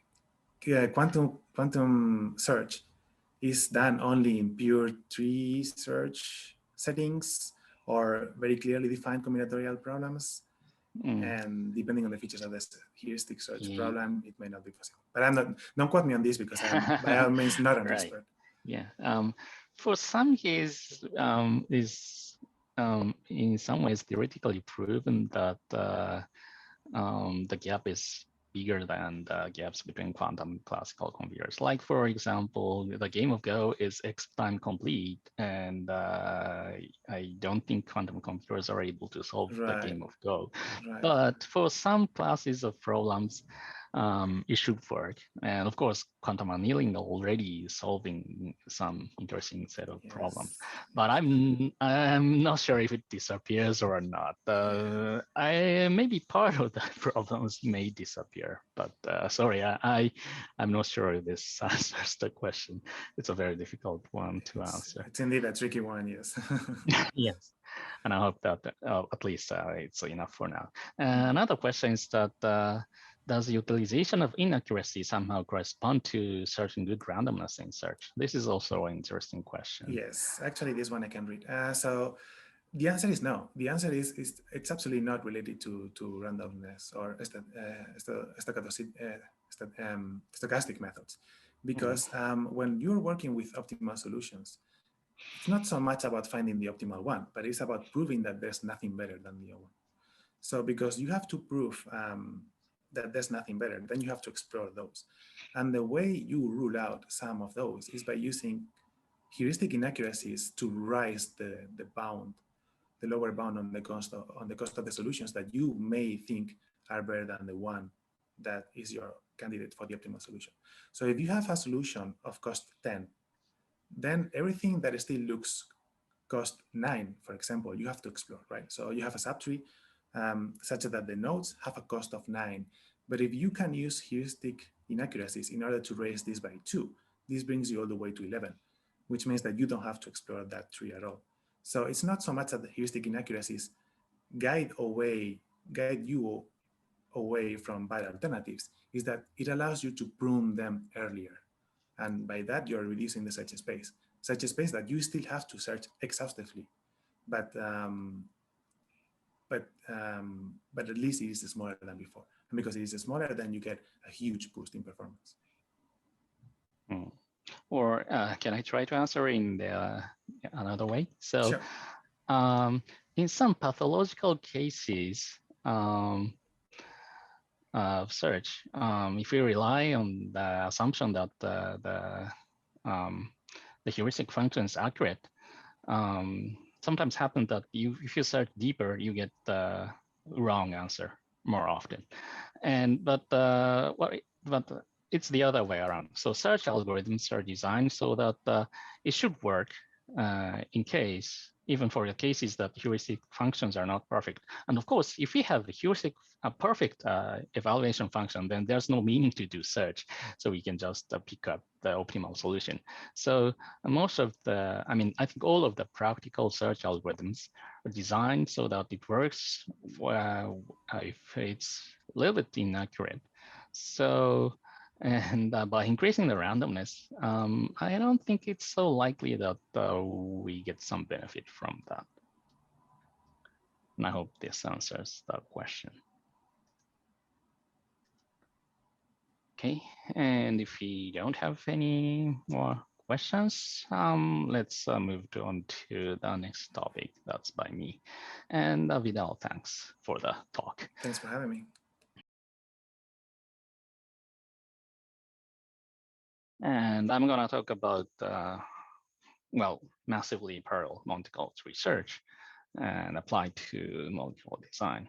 Speaker 2: quantum search is done only in pure tree search settings or very clearly defined combinatorial problems. And depending on the features of this heuristic search problem, it may not be possible. But don't quote me on this because I'm by all means not an expert.
Speaker 1: Yeah. For some cases, is in some ways theoretically proven that the gap is bigger than the gaps between quantum and classical computers. Like, for example, the game of Go is X time complete, and I don't think quantum computers are able to solve the game of Go. But for some classes of problems, it should work. And of course, quantum annealing already solving some interesting set of problems. But I'm not sure if it disappears or not. Maybe part of the problems may disappear. But sorry, I'm not sure if this answers the question. It's a very difficult one to answer.
Speaker 2: It's indeed a tricky one, yes.
Speaker 1: Yes. And I hope that at least it's enough for now. Another question is that does the utilization of inaccuracy somehow correspond to certain good randomness in search? This is also an interesting question.
Speaker 2: Yes, actually, this one I can read. So the answer is no. The answer is it's absolutely not related to randomness or stochastic methods, because when you're working with optimal solutions, it's not so much about finding the optimal one, but it's about proving that there's nothing better than the other one. So because you have to prove that there's nothing better, then you have to explore those. And the way you rule out some of those is by using heuristic inaccuracies to raise the bound, the lower bound on the cost of the solutions that you may think are better than the one that is your candidate for the optimal solution. So if you have a solution of cost 10, then everything that still looks cost 9, for example, you have to explore, right? So you have a subtree such that the nodes have a cost of 9. But if you can use heuristic inaccuracies in order to raise this by 2, this brings you all the way to 11, which means that you don't have to explore that tree at all. So it's not so much that the heuristic inaccuracies guide you away from bad alternatives is that it allows you to prune them earlier. And by that, you're reducing the search space that you still have to search exhaustively. But at least it is smaller than before. And because it is smaller, then you get a huge boost in performance.
Speaker 1: Or can I try to answer in another way? So
Speaker 2: sure.
Speaker 1: In some pathological cases of search, if we rely on the assumption that the heuristic function is accurate, sometimes happens that if you search deeper, you get the wrong answer more often. But it's the other way around. So search algorithms are designed so that it should work in case, even for the cases that heuristic functions are not perfect. And of course, if we have a perfect evaluation function, then there's no meaning to do search. So we can just pick up the optimal solution. So most of the, I think all of the practical search algorithms are designed so that it works if it's a little bit inaccurate. So, and by increasing the randomness, I don't think it's so likely that we get some benefit from that. And I hope this answers that question. Okay, and if we don't have any more questions, let's move on to the next topic. That's by me. And Vidal, thanks for the talk.
Speaker 2: Thanks for having me.
Speaker 1: And I'm going to talk about, well, massively parallel molecular research and apply to molecular design.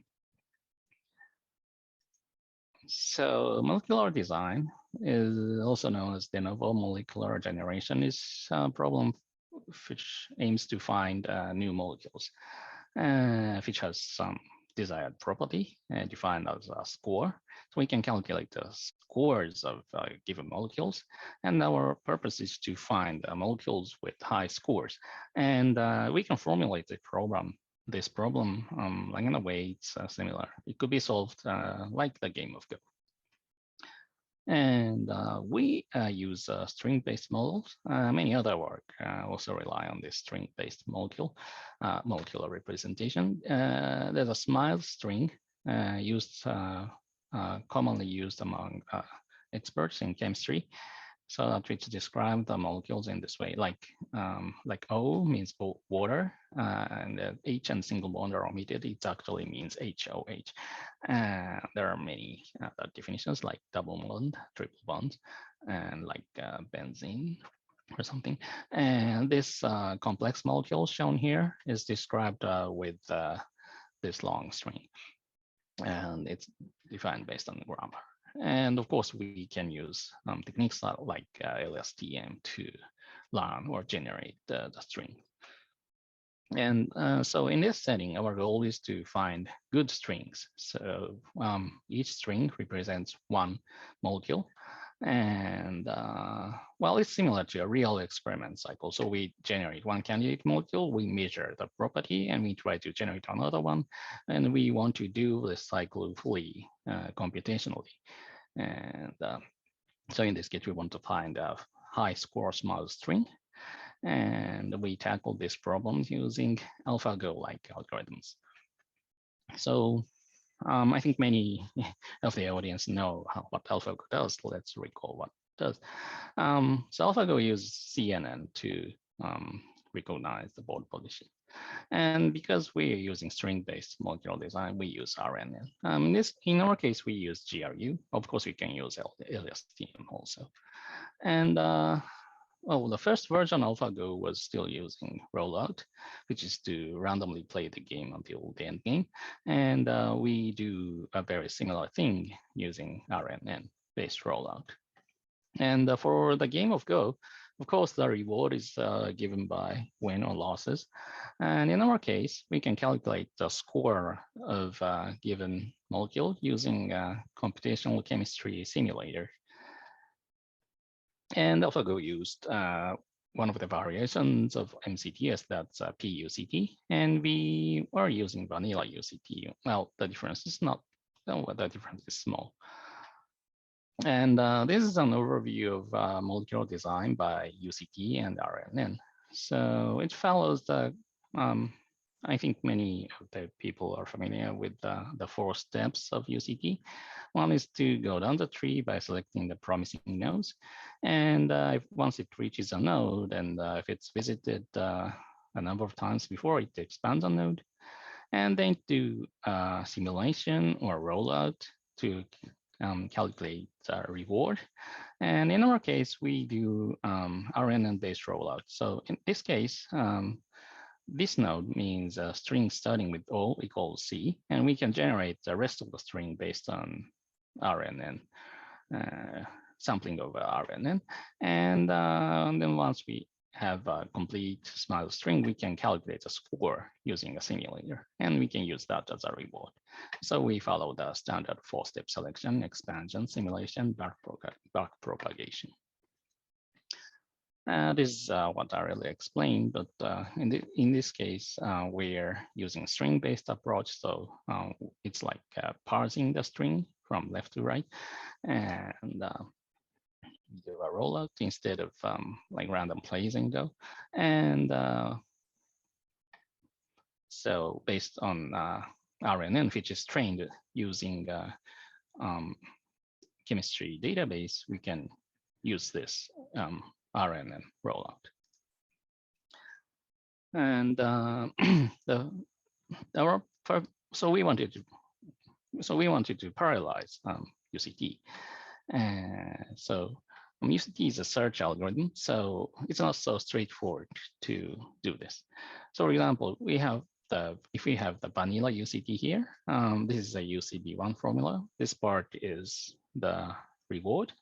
Speaker 1: So molecular design is also known as de novo molecular generation, is a problem which aims to find new molecules, which has some desired property defined as a score. So we can calculate the scores of given molecules. And our purpose is to find molecules with high scores. And we can formulate a program. This problem, like in a way, it's similar. It could be solved like the game of Go. And we use string-based models. Many other work also rely on this string-based molecular representation. There's a SMILE string commonly used among experts in chemistry. So that which describe the molecules in this way, like O means water, and H and single bond are omitted. It actually means HOH. There are many other definitions like double bond, triple bond, and like benzene or something. And this complex molecule shown here is described with this long string, and it's defined based on grammar. And of course, we can use techniques like LSTM to learn or generate the string. And so in this setting, our goal is to find good strings. So each string represents one molecule. And well, it's similar to a real experiment cycle. So we generate one candidate molecule, we measure the property, and we try to generate another one. And we want to do this cycle fully computationally. And so in this case, we want to find a high score small string. And we tackle this problem using AlphaGo-like algorithms. So I think many of the audience know what AlphaGo does. Let's recall what it does. So AlphaGo uses CNN to recognize the board position. And because we are using string-based molecular design, we use RNN. In our case, we use GRU. Of course, we can use LSTM also. And well, the first version of AlphaGo was still using rollout, which is to randomly play the game until the end game. And we do a very similar thing using RNN-based rollout. And for the game of Go, of course, the reward is given by win or losses. And in our case, we can calculate the score of a given molecule using a computational chemistry simulator. And AlphaGo used one of the variations of MCTS, that's PUCT, and we are using vanilla UCT. Well, the difference is not the difference is small. And this is an overview of molecular design by UCT and RNN. So it follows the, I think many of the people are familiar with the 4 steps of UCT. One is to go down the tree by selecting the promising nodes. And once it reaches a node, and if it's visited a number of times before it expands a node, and then do simulation or rollout to calculate reward. And in our case, we do RNN-based rollout. So in this case, this node means a string starting with O equals C, and we can generate the rest of the string based on RNN, sampling over RNN. And then once we have a complete smile string, we can calculate a score using a simulator, and we can use that as a reward. So we follow the standard 4-step selection, expansion, simulation, back propagation. This is what I really explained, but in this case, we're using string-based approach. So it's like parsing the string from left to right, and do a rollout instead of like random placing though. And so based on RNN, which is trained using chemistry database, we can use this RNN rollout. And so we wanted to parallelize UCT. And so UCT is a search algorithm, so it's not so straightforward to do this. So for example, if we have the vanilla UCT here, this is a UCB1 formula. This part is the reward,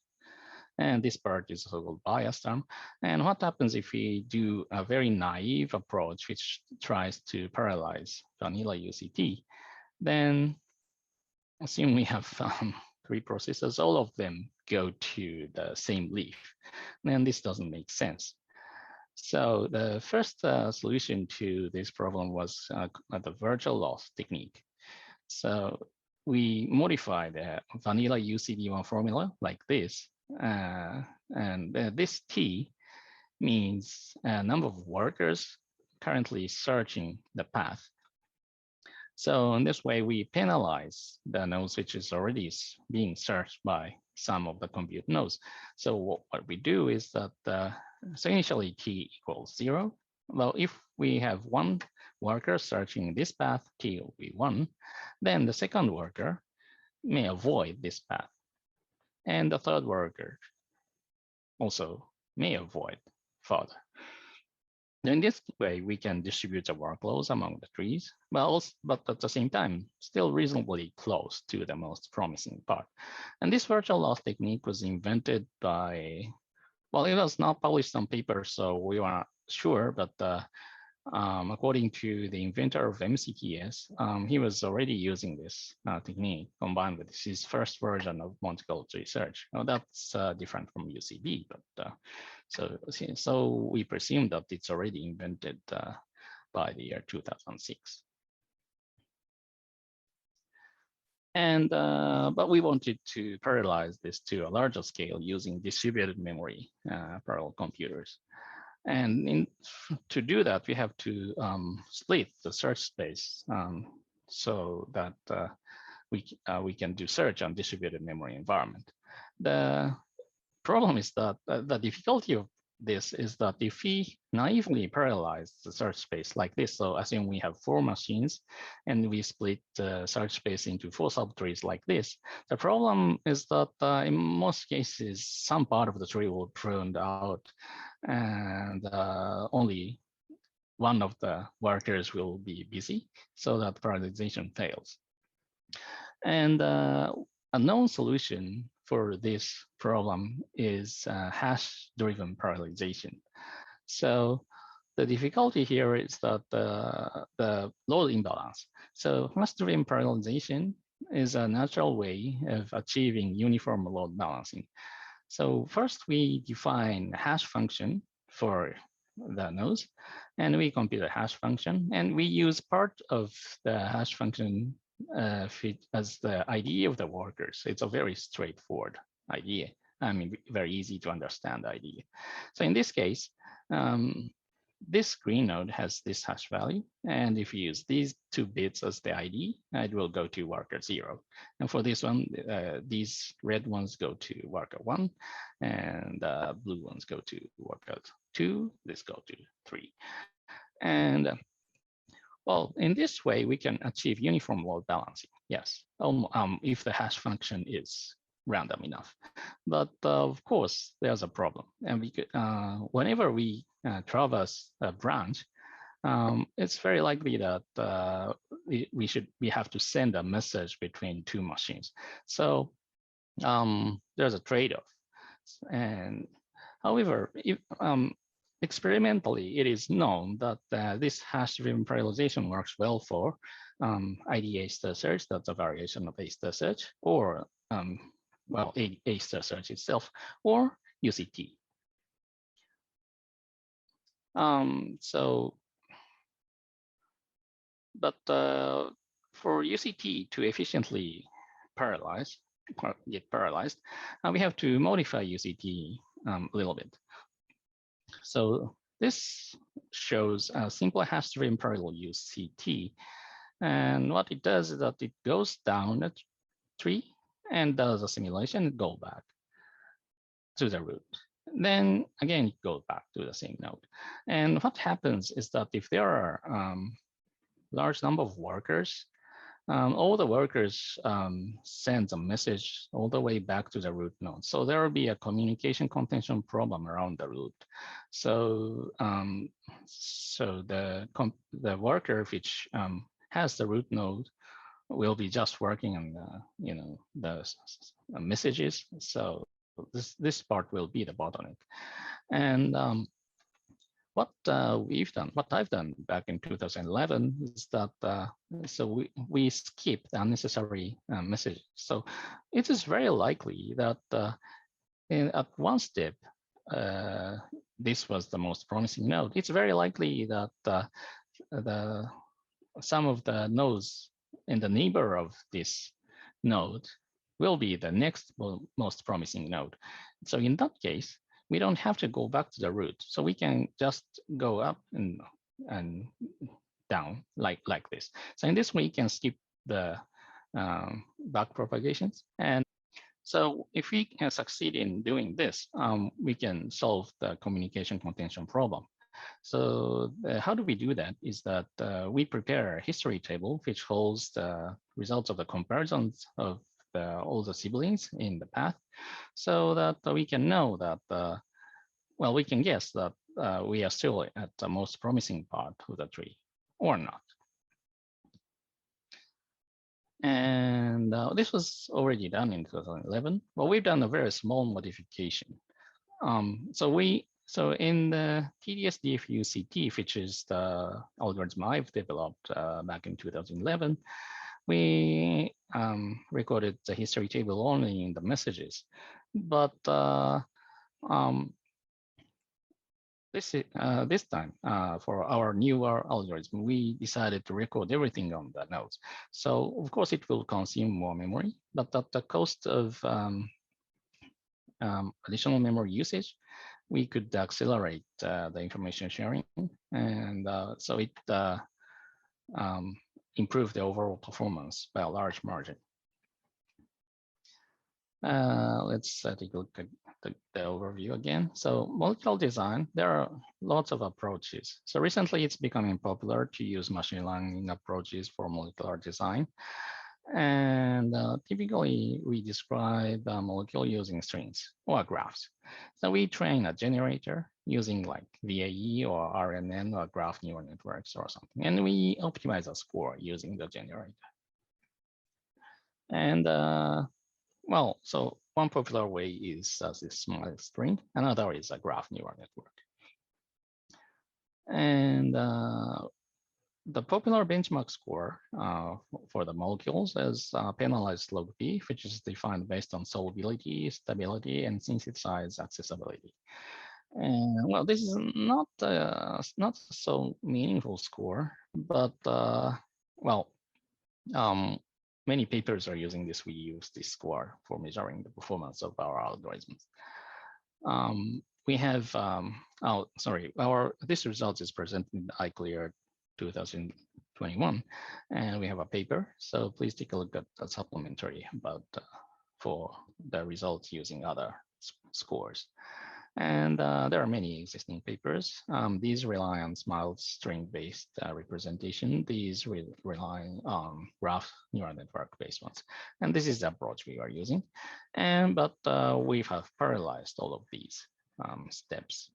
Speaker 1: and this part is so-called bias term. And what happens if we do a very naive approach, which tries to parallelize vanilla UCT? Then assume we have 3 processes, all of them go to the same leaf. And this doesn't make sense. So the first solution to this problem was the virtual loss technique. So we modify the vanilla UCD1 formula like this. And this T means a number of workers currently searching the path. So in this way, we penalize the nodes which is already being searched by some of the compute nodes. So what we do is that, so initially T equals 0. Well, if we have 1 worker searching this path, T will be 1. Then the second worker may avoid this path. And the third worker also may avoid further. In this way, we can distribute the workloads among the trees, but at the same time, still reasonably close to the most promising part. And this virtual loss technique was invented by, well, it was not published on paper, so we were not sure, but according to the inventor of Mcts, he was already using this technique combined with his first version of multi-code research. Now that's different from UCB, but so we presume that it's already invented by the year 2006. And but we wanted to parallelize this to a larger scale using distributed memory parallel computers. And to do that, we have to split the search space so that we can do search on distributed memory environment. The problem is that the difficulty of this is that if we naively parallelize the search space like this, so assume we have 4 machines and we split the search space into 4 subtrees like this, the problem is that in most cases, some part of the tree will pruned out and only one of the workers will be busy, so that parallelization fails. And a known solution for this problem is hash-driven parallelization. So the difficulty here is that the load imbalance. So hash-driven parallelization is a natural way of achieving uniform load balancing. So first we define a hash function for the nodes, and we compute a hash function, and we use part of the hash function as the ID of the workers. It's a very straightforward idea. I mean, very easy to understand idea. So in this case, this green node has this hash value. And if you use these 2 bits as the ID, it will go to worker 0. And for this one, these red ones go to worker 1, and blue ones go to worker 2. This go to 3. And well, in this way, we can achieve uniform load balancing. Yes, if the hash function is random enough. But of course, there's a problem. And we could, whenever we traverse a branch, it's very likely that we have to send a message between 2 machines. So there's a trade-off. And however, if, experimentally, it is known that this hash-driven parallelization works well for IDA star search, that's a variation of A star search, or well, A star search itself, or UCT. But for UCT to efficiently get parallelized, we have to modify UCT a little bit. So this shows a simple hash-driven parallel UCT. And what it does is that it goes down a tree and does a simulation and go back to the root. Then again, it goes back to the same node. And what happens is that if there are large number of workers, all the workers send a message all the way back to the root node. So there will be a communication contention problem around the root. So so the worker which has the root node will be just working on the messages. So this part will be the bottleneck. And what I've done back in 2011 is that so we skip the unnecessary messages. So it is very likely that at one step, this was the most promising node. It's very likely that some of the nodes in the neighbor of this node will be the next most promising node. So in that case, we don't have to go back to the root. So we can just go up and down like this. So in this way, you can skip the back propagations. And so if we can succeed in doing this, we can solve the communication contention problem. So how do we do that is that we prepare a history table which holds the results of the comparisons of all the siblings in the path, so that we can know that, well, we can guess that we are still at the most promising part of the tree or not. And this was already done in 2011. Well, we've done a very small modification. So in the TDS-DFU-CT, which is the algorithm I've developed back in 2011, we recorded the history table only in the messages. But this time, for our newer algorithm, we decided to record everything on the nodes. So of course, it will consume more memory, but at the cost of additional memory usage, we could accelerate the information sharing, and so it improved the overall performance by a large margin. Let's take a look at the overview again. So molecular design, there are lots of approaches. So recently it's becoming popular to use machine learning approaches for molecular design. And typically we describe a molecule using strings or graphs. So we train a generator using like VAE or RNN or graph neural networks or something. And we optimize a score using the generator. And well, so one popular way is this small string. Another is a graph neural network. And the popular benchmark score for the molecules is penalized log P, which is defined based on solubility, stability, and synthesized accessibility. And well, this is not so meaningful score, but well, many papers are using this. We use this score for measuring the performance of our algorithms. We have, this result is presented in iClear 2021, and we have a paper. So please take a look at the supplementary about for the results using other scores. And there are many existing papers. These rely on small string-based representation. These rely on graph neural network-based ones. And this is the approach we are using. But we have parallelized all of these steps.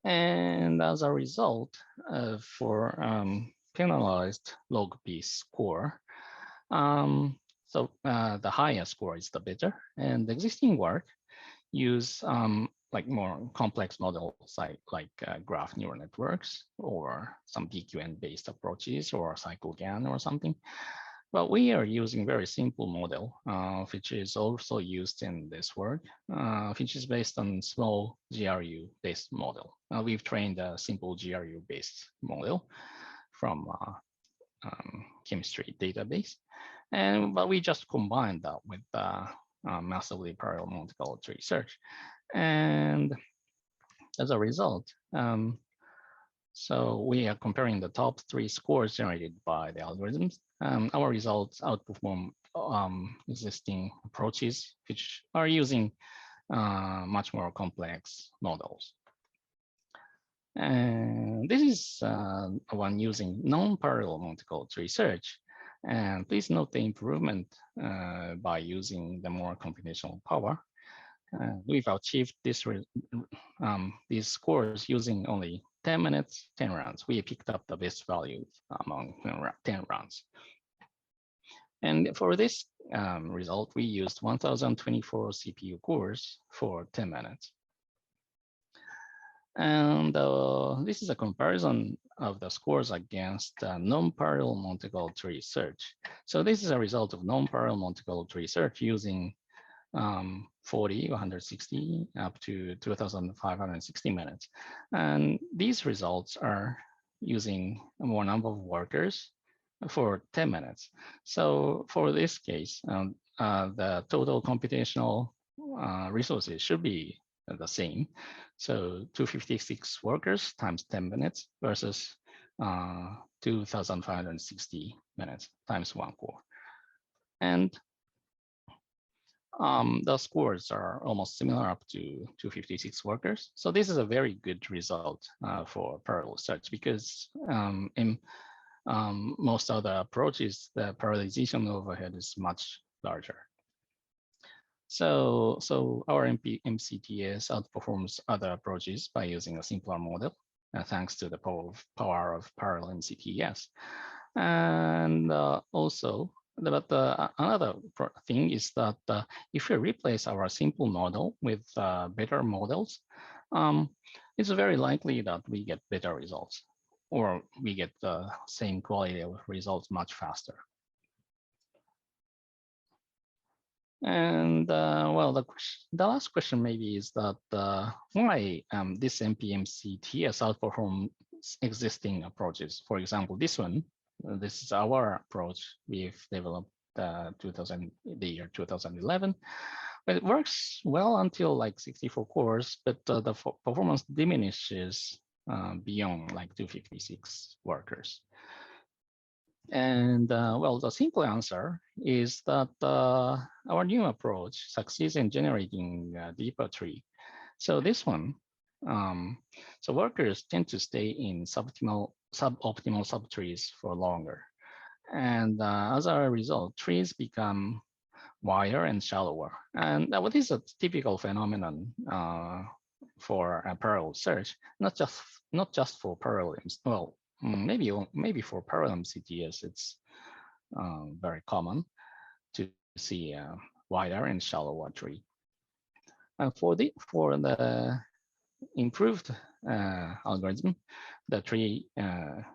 Speaker 1: And as a result, for penalized log P score, so the higher score is the better. And the existing work use like more complex models like graph neural networks or some PQN-based approaches or cycle-GAN or something. But we are using very simple model, which is also used in this work, which is based on small GRU-based model. We've trained a simple GRU-based model from chemistry database. But we just combined that with massively parallel multi-color tree search. And as a result, so we are comparing the top 3 scores generated by the algorithms. Our results outperform existing approaches, which are using much more complex models. And this is one using non-parallel multi-color tree search. And please note the improvement by using the more computational power. We've achieved these scores using only 10 minutes, 10 rounds. We picked up the best value among 10 rounds. And for this result, we used 1024 CPU cores for 10 minutes. And this is a comparison of the scores against non-parallel multi-color tree search. So this is a result of non-parallel multi-color tree search using 40, 160, up to 2,560 minutes. And these results are using more number of workers for 10 minutes. So for this case, the total computational resources should be the same. So 256 workers times 10 minutes versus 2,560 minutes times 1 core. And the scores are almost similar up to 256 workers. So this is a very good result for parallel search because in most other approaches, the parallelization overhead is much larger. So our Mcts outperforms other approaches by using a simpler model, thanks to the power of parallel Mcts. And also, another thing is that if we replace our simple model with better models, it's very likely that we get better results, or we get the same quality of results much faster. And well, the last question maybe is that why this MPMCTS outperforms existing approaches? For example, this one, this is our approach we've developed the year 2011. But it works well until like 64 cores, but the performance diminishes beyond like 256 workers. And well, the simple answer is that our new approach succeeds in generating a deeper tree. So this one, so workers tend to stay in suboptimal subtrees for longer. And as a result, trees become wider and shallower. And what is a typical phenomenon for a parallel search, not just for parallels. Well, maybe for parallel MCTS, it's very common to see a wider and shallower tree. And for the improved algorithm, the tree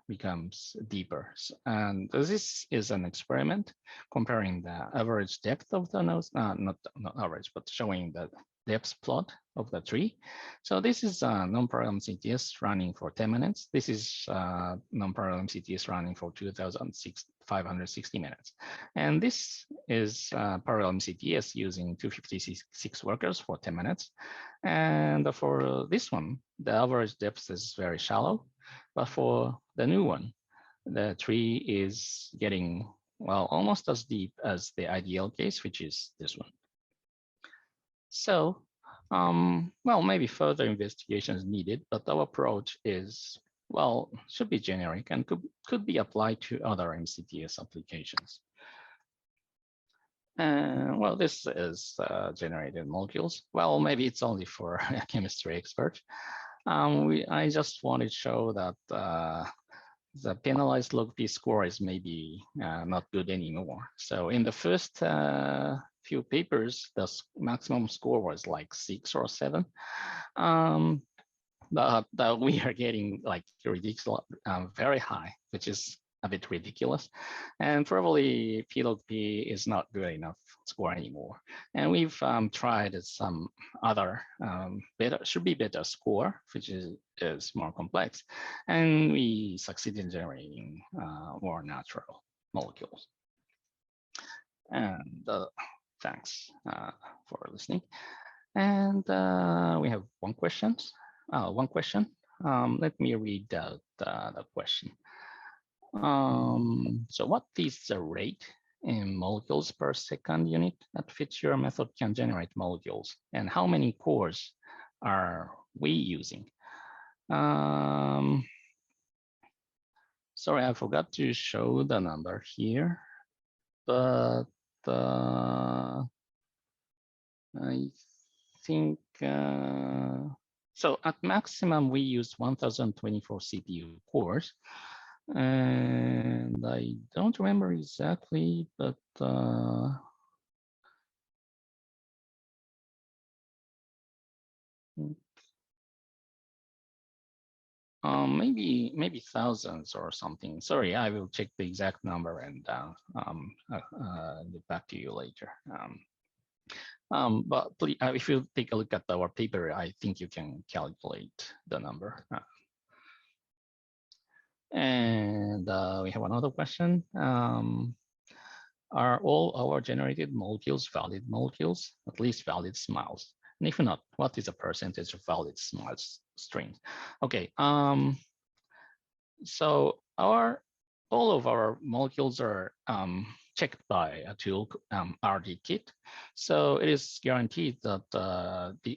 Speaker 1: becomes deeper. And this is an experiment comparing the average depth of the nodes, not average, but showing the depth plot of the tree. So this is non-parallel MCTS running for 10 minutes. This is non-parallel MCTS running for 2,560 minutes. And this is parallel MCTS using 256 workers for 10 minutes. And for this one, the average depth is very shallow. But for the new one, the tree is getting, well, almost as deep as the ideal case, which is this one. So, well, maybe further investigation is needed, but our approach is, well, should be generic and could be applied to other MCTS applications. Well, this is generated molecules. Well, maybe it's only for a chemistry expert. I just wanted to show that the penalized log P score is maybe not good anymore. So in the first few papers, the maximum score was like 6 or 7. But we are getting like ridiculous, very high, which is a bit ridiculous. And probably P log P is not good enough score anymore. And we've tried some other should be better score, which is more complex. And we succeeded in generating more natural molecules. And thanks for listening. And we have one question. Let me read out the question. So what is the rate in molecules per second unit at which your method can generate molecules? And how many cores are we using? Sorry, I forgot to show the number here, but I think, so at maximum, we used 1024 CPU cores. And I don't remember exactly, but maybe thousands or something. Sorry, I will check the exact number and get back to you later. But please, if you take a look at our paper, I think you can calculate the number. And we have another question. Are all our generated molecules valid molecules, at least valid smiles? And if not, what is the percentage of valid smiles strings? Okay, so all of our molecules are checked by a tool, RDKit. So it is guaranteed that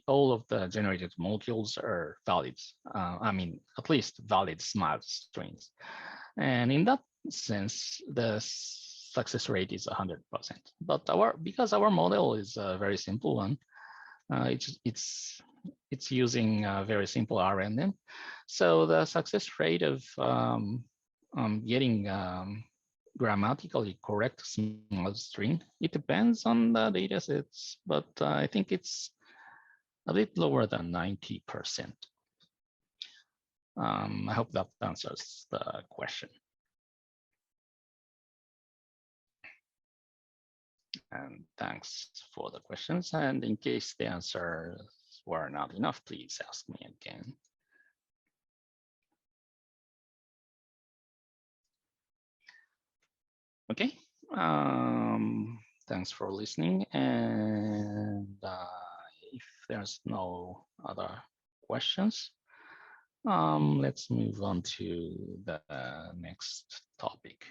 Speaker 1: all of the generated molecules are valid. I mean, at least valid smile strings. And in that sense, the success rate is 100%. But because our model is a very simple one, it's using a very simple RNN. So the success rate of getting grammatically correct small string, it depends on the data sets, but I think it's a bit lower than 90%. I hope that answers the question. And thanks for the questions. And in case the answers were not enough, please ask me again. Okay, thanks for listening. And if there's no other questions, let's move on to the next topic.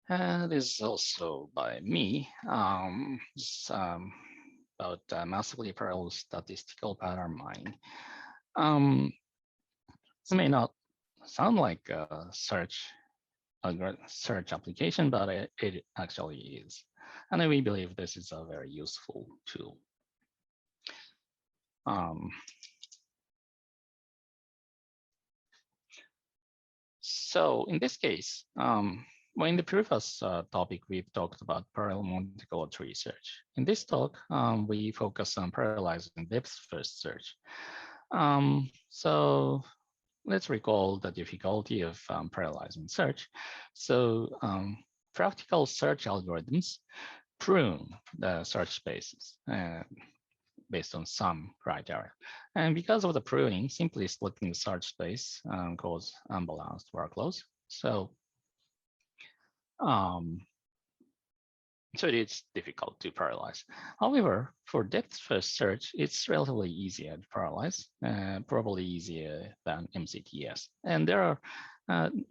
Speaker 1: This is also by me. It's about massively parallel statistical pattern mining. This may not sound like a search application, but it actually is. And we believe this is a very useful tool. So in this case, well, in the previous topic, we've talked about parallel multicolor tree search. In this talk, we focus on parallelizing depth-first search. So let's recall the difficulty of parallelizing search. So practical search algorithms prune the search spaces based on some criteria. And because of the pruning, simply splitting the search space causes unbalanced workloads. So so it's difficult to parallelize. However, for depth-first search, it's relatively easier to parallelize, probably easier than MCTS. And there are,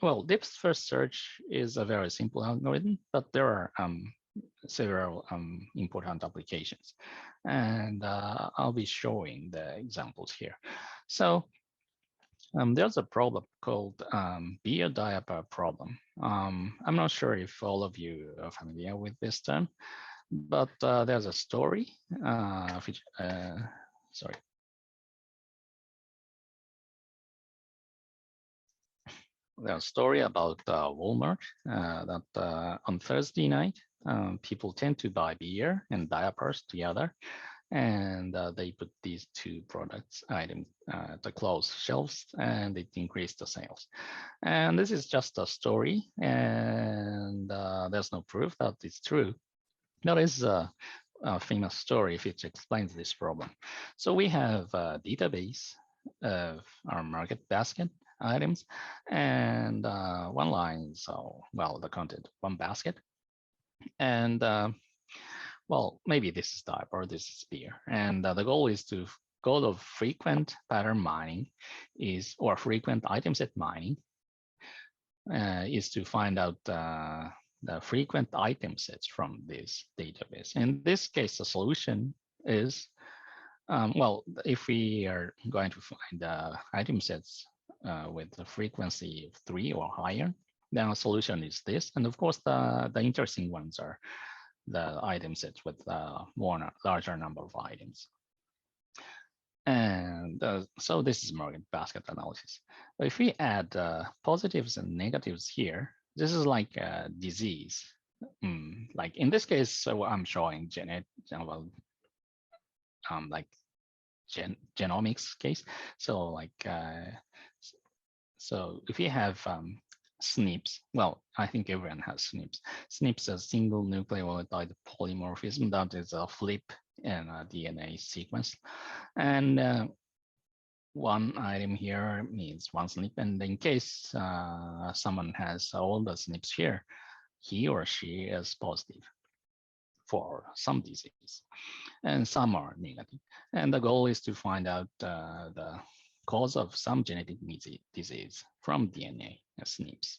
Speaker 1: well, depth-first search is a very simple algorithm, but there are several important applications. And I'll be showing the examples here. So there's a problem called Bi-Directional problem. I'm not sure if all of you are familiar with this term, but there's a story, which, sorry. There's a story about Walmart that on Thursday night, people tend to buy beer and diapers together. And they put these two products items to close shelves, and it increased the sales. And this is just a story, and there's no proof that it's true. There is a famous story which explains this problem. So we have a database of our market basket items, and one line, so well, the content, one basket, and well, maybe this is type or this is beer. And the goal is to go to frequent pattern mining or frequent item set mining is to find out the frequent item sets from this database. In this case, the solution is, well, if we are going to find item sets with a frequency of 3 or higher, then a solution is this. And of course, the interesting ones are the item sets with larger number of items. And so this is market basket analysis. But if we add positives and negatives here, this is like a disease. Like in this case, so I'm showing genomics case. So like, so if we have SNPs, well, I think everyone has SNPs. SNPs are single nucleotide polymorphism. That is a flip in a DNA sequence. And one item here means one SNP. And in case someone has all the SNPs here, he or she is positive for some disease, and some are negative. And the goal is to find out the cause of some genetic disease from DNA SNPs.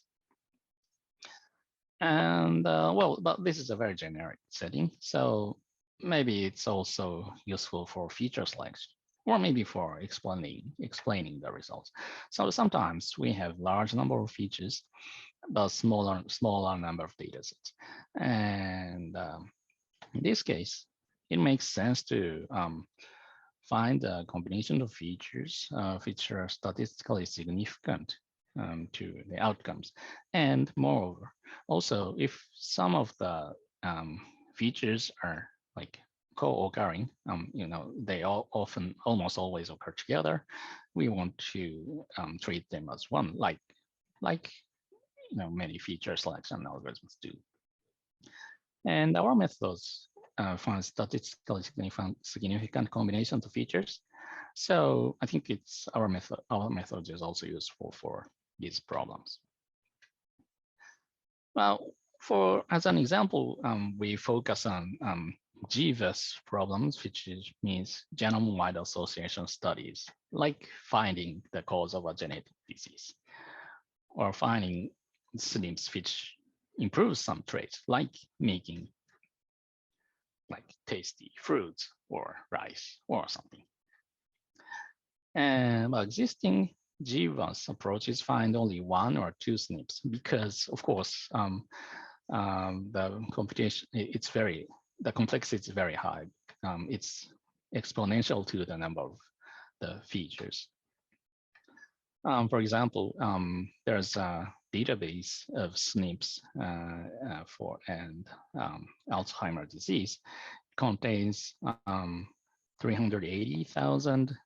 Speaker 1: And well, but this is a very generic setting, so maybe it's also useful for feature selection, or maybe for explaining the results. So sometimes we have large number of features, but smaller number of data sets. And in this case, it makes sense to find a combination of features which are statistically significant to the outcomes. And moreover, also, if some of the features are like co-occurring, you know, they often almost always occur together, we want to treat them as one, like you know, many feature selection algorithms do. And our methods find statistically significant combinations of features. So I think it's our method is also useful for these problems. Well, as an example, we focus on GWAS problems, which means genome-wide association studies, like finding the cause of a genetic disease, or finding SNPs which improves some traits, like making like tasty fruits or rice or something. And existing GWAS approaches find only 1 or 2 SNPs because, of course, the computation, the complexity is very high. It's exponential to the number of the features. For example, there's a database of SNPs for Alzheimer's disease. It contains 380,000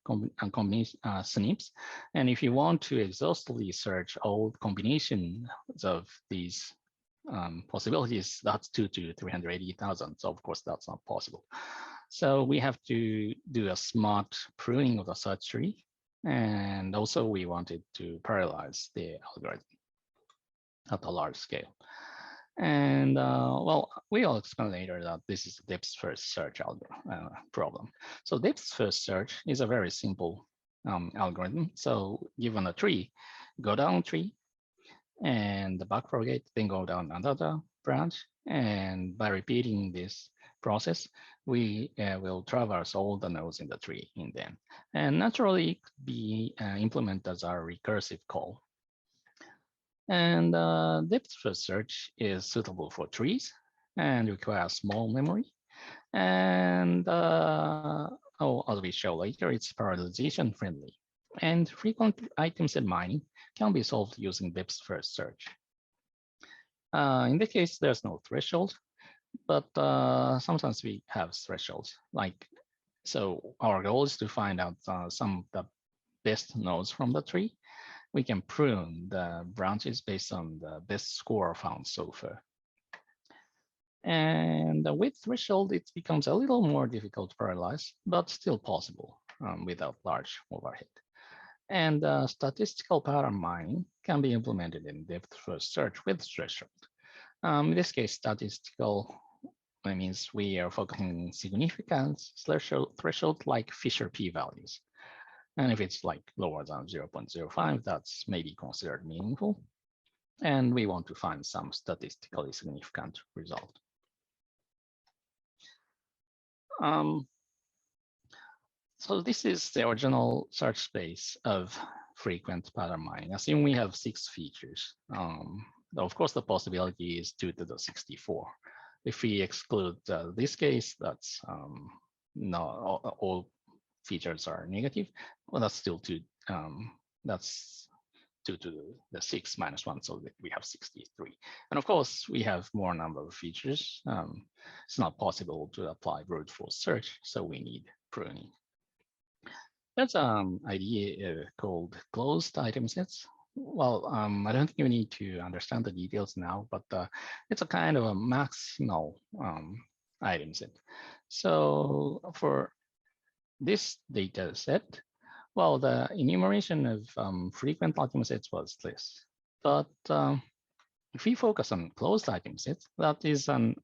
Speaker 1: combination SNPs. And if you want to exhaustively search all combinations of these possibilities, that's 2 to 380,000. So of course, that's not possible. So we have to do a smart pruning of the search tree. And also we wanted to parallelize the algorithm at a large scale. And well, we'll explain later that this is depth first search problem. So depth first search is a very simple algorithm. So given a tree, go down a tree and backpropagate, then go down another branch. And by repeating this process, we will traverse all the nodes in the tree in them. And naturally, it could be implemented as a recursive call. And depth first search is suitable for trees and requires small memory. And as we show later, it's parallelization friendly. And frequent item set mining can be solved using depth first search. In the case, there's no threshold, but sometimes we have thresholds. So our goal is to find out some of the best nodes from the tree. We can prune the branches based on the best score found so far. And with threshold, it becomes a little more difficult to parallelize, but still possible without large overhead. And statistical pattern mining can be implemented in depth first search with threshold. In this case, statistical means we are focusing on significance threshold like Fisher p-values. And if it's like lower than 0.05, that's maybe considered meaningful. And we want to find some statistically significant result. So this is the original search space of frequent pattern mining. Assume we have 6 features. Of course, the possibility is 2 to the 64. If we exclude this case, that's all features are negative. Well, that's still 2. That's 2 to the 6 minus 1, so we have 63. And of course, we have more number of features. It's not possible to apply brute force search, so we need pruning. That's an idea called closed item sets. Well, I don't think you need to understand the details now, but it's a kind of a maximal item set. So for this data set, well, the enumeration of frequent item sets was this. But if we focus on closed item sets, that is an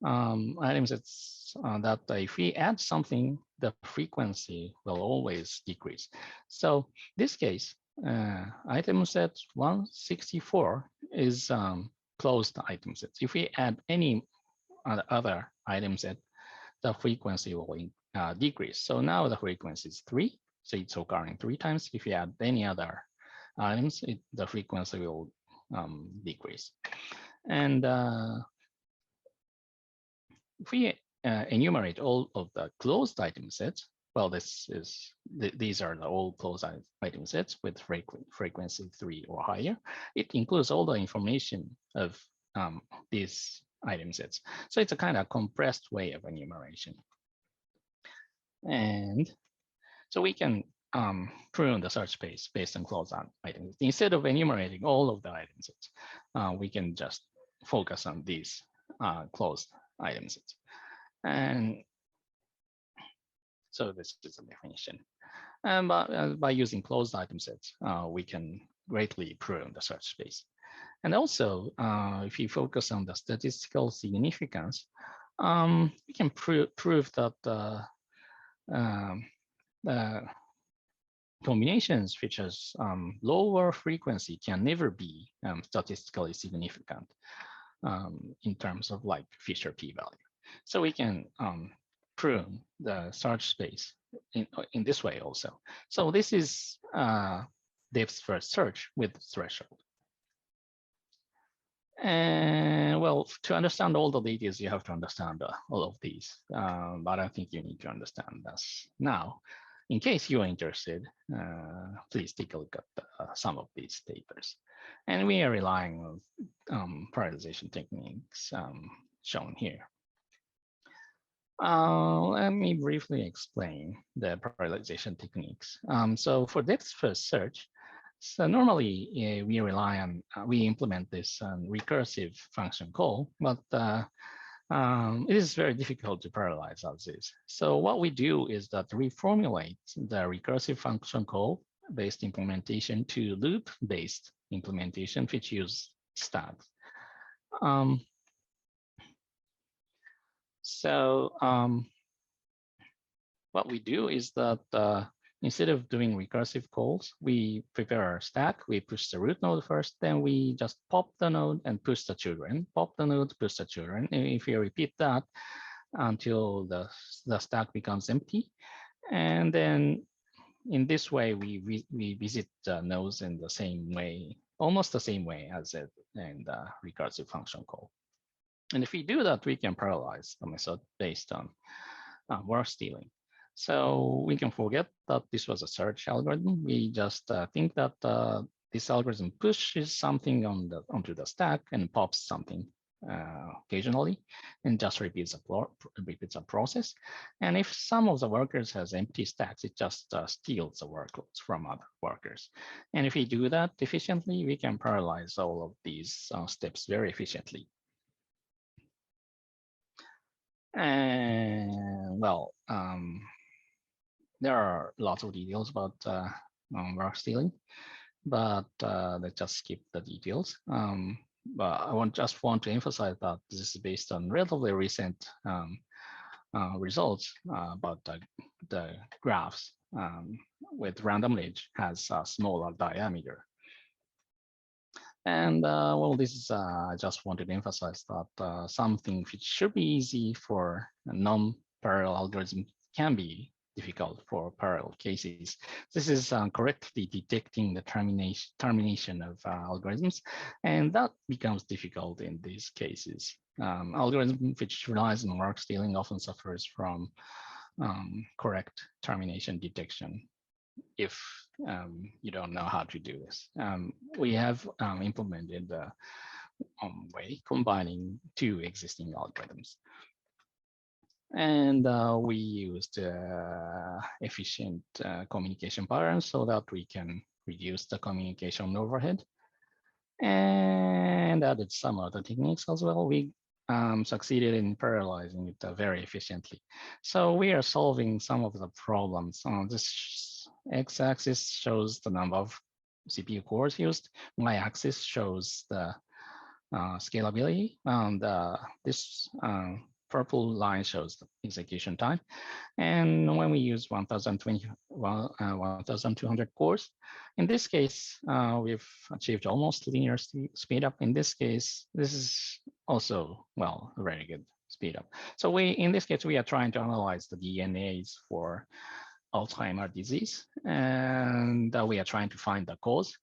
Speaker 1: item sets that if we add something, the frequency will always decrease. So this case, item set 164 is closed item sets. If we add any other item set, the frequency will decrease. So now the frequency is 3. So it's occurring 3 times. If you add any other items, the frequency will decrease. And if we enumerate all of the closed item sets, well, these are the all closed item sets with frequency 3 or higher. It includes all the information of these item sets. So it's a kind of compressed way of enumeration. And so we can prune the search space based on closed items. Instead of enumerating all of the item sets, we can just focus on these closed item sets. And so this is a definition. And by using closed item sets, we can greatly prune the search space. And also, if you focus on the statistical significance, we can prove that combinations which has lower frequency can never be statistically significant in terms of like Fisher p-value. So we can prune the search space in this way also. So this is depth first search with threshold. And well, to understand all the details, you have to understand all of these, but I think you need to understand this now. In case you're interested, please take a look at some of these papers. And we are relying on parallelization techniques shown here. Let me briefly explain the parallelization techniques. So for depth first search, So normally we rely on, we implement this recursive function call, but it is very difficult to parallelize as is. So what we do is that we formulate the recursive function call based implementation to loop-based implementation, which use stats. What we do is that instead of doing recursive calls, we prepare our stack, we push the root node first, then we just pop the node and push the children, pop the node, push the children. And if you repeat that until the stack becomes empty, and then in this way, we visit the nodes in the same way, almost the same way as it in the recursive function call. And if we do that, we can parallelize the method based on work stealing. So we can forget that this was a search algorithm. We just think that this algorithm pushes something onto the stack and pops something occasionally, and just repeats a process. And if some of the workers has empty stacks, it just steals the workloads from other workers. And if we do that efficiently, we can parallelize all of these steps very efficiently. And well, there are lots of details about work stealing, but let's just skip the details. But I just want to emphasize that this is based on relatively recent results about the graphs with randomness has a smaller diameter. And well, this is, I just wanted to emphasize that something which should be easy for a non-parallel algorithm can be difficult for parallel cases. This is correctly detecting the termination of algorithms, and that becomes difficult in these cases. Algorithm which relies on work stealing often suffers from correct termination detection if you don't know how to do this. We have implemented the way combining two existing algorithms. And we used efficient communication patterns so that we can reduce the communication overhead, and added some other techniques as well. We succeeded in parallelizing it very efficiently. So we are solving some of the problems. This x-axis shows the number of CPU cores used. Y-axis shows the scalability, and this purple line shows the execution time. And when we use 1,200 cores, in this case, we've achieved almost linear speed up. In this case, this is also, well, a very good speed up. So in this case, we are trying to analyze the DNAs for Alzheimer's disease, and we are trying to find the cause.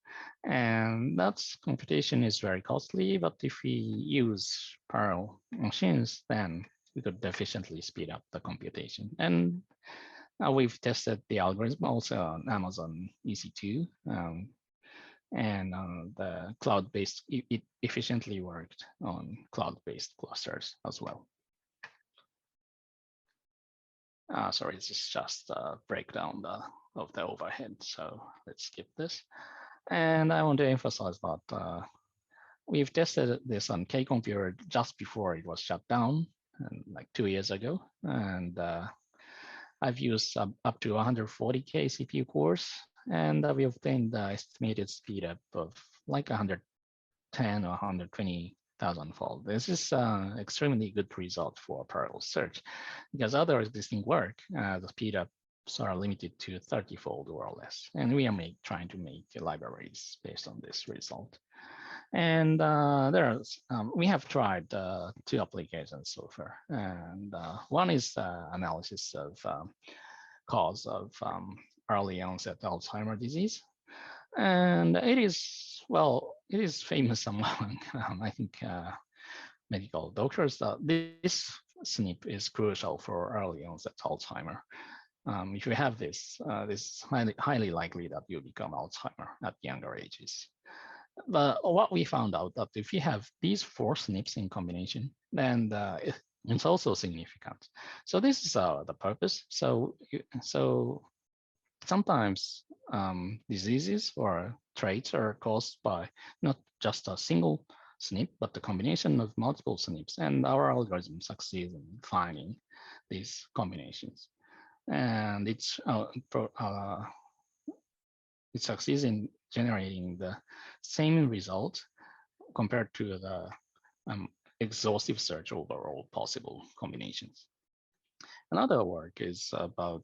Speaker 1: And that computation is very costly, but if we use parallel machines, then we could efficiently speed up the computation. And we've tested the algorithm also on Amazon EC2, and the cloud-based, it efficiently worked on cloud-based clusters as well. Sorry, this is just a breakdown of the overhead, so let's skip this. And I want to emphasize that we've tested this on K computer just before it was shut down, like 2 years ago. And I've used up to 140K CPU cores, and we obtained the estimated speed up of like 110 or 120,000-fold. This is extremely good result for parallel search, because other existing work, the speed ups are limited to 30-fold or less. And we are trying to make libraries based on this result. And we have tried 2 applications so far. And one is analysis of cause of early onset Alzheimer's disease. And it is, well, it is famous among, I think, medical doctors that this SNP is crucial for early onset Alzheimer. If you have this, this is highly likely that you become Alzheimer at younger ages. But what we found out that if you have these 4 SNPs in combination, then it's also significant. So this is the purpose. So sometimes diseases or traits are caused by not just a single SNP, but the combination of multiple SNPs. And our algorithm succeeds in finding these combinations. And it succeeds in generating the same result compared to the exhaustive search over all possible combinations. Another work is about,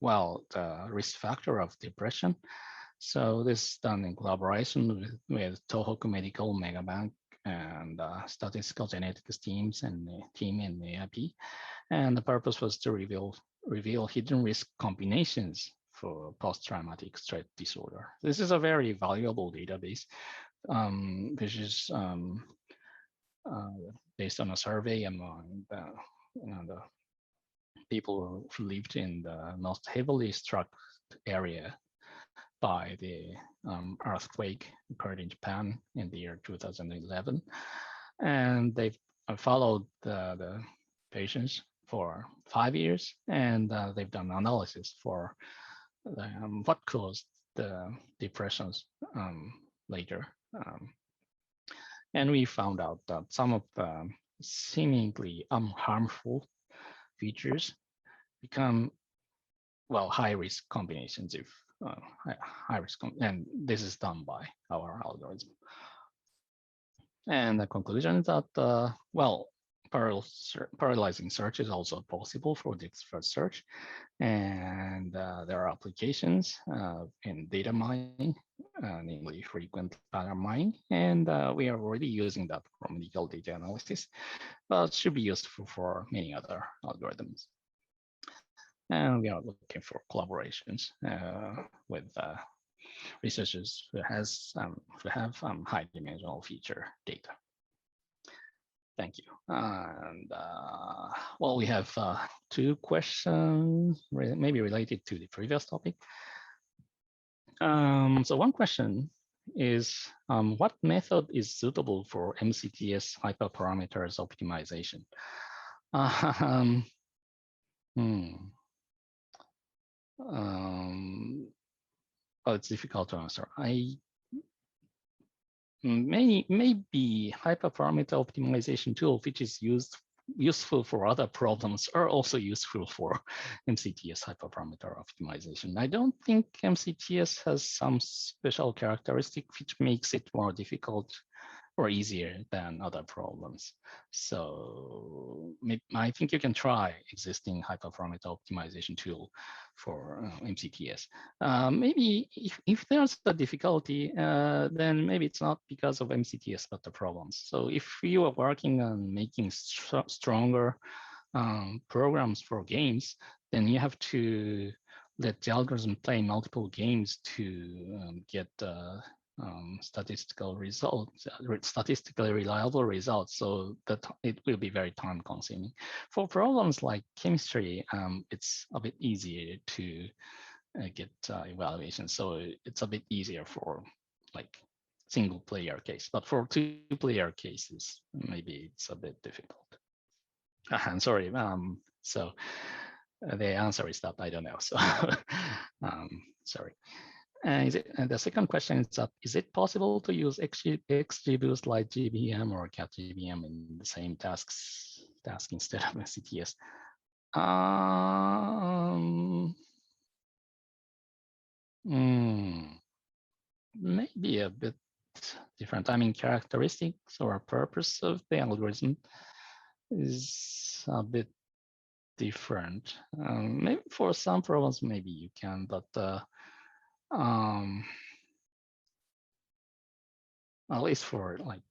Speaker 1: well, the risk factor of depression. So this is done in collaboration with Tohoku Medical Megabank and statistical genetics teams and the team in the AIP. And the purpose was to reveal hidden risk combinations for post-traumatic stress disorder. This is a very valuable database, which is based on a survey among the people who lived in the most heavily struck area by the earthquake occurred in Japan in the year 2011. And they've followed the patients for 5 years, and they've done analysis for what caused the depressions later. And we found out that some of the seemingly harmful features become, well, high-risk combinations if high risk, and this is done by our algorithm. And the conclusion is that, well, parallelizing search is also possible for this first search. And there are applications in data mining, namely frequent pattern mining. And we are already using that for medical data analysis, but it should be useful for many other algorithms. And we are looking for collaborations with researchers who have high dimensional feature data. Thank you. And well, we have 2 questions, maybe related to the previous topic. So one question is, what method is suitable for Mcts hyperparameters optimization? Well, it's difficult to answer. Maybe hyperparameter optimization tool, which is useful for other problems, are also useful for MCTS hyperparameter optimization. I don't think MCTS has some special characteristic which makes it more difficult or easier than other problems. So I think you can try existing hyperparameter optimization tool for MCTS. Maybe if there's a difficulty, then maybe it's not because of MCTS, but the problems. So if you are working on making stronger programs for games, then you have to let the algorithm play multiple games to get statistical results, statistically reliable results, so that it will be very time consuming. For problems like chemistry, it's a bit easier to get evaluation. So it's a bit easier for like single player case, but for 2-player cases, maybe it's a bit difficult. I'm sorry. So the answer is that I don't know. So sorry. And the second question is that, is it possible to use XGBoost like GBM or CatGBM in the same task instead of MCTS? Maybe a bit different. I mean, characteristics or purpose of the algorithm is a bit different. Maybe for some problems, maybe you can, but at least for like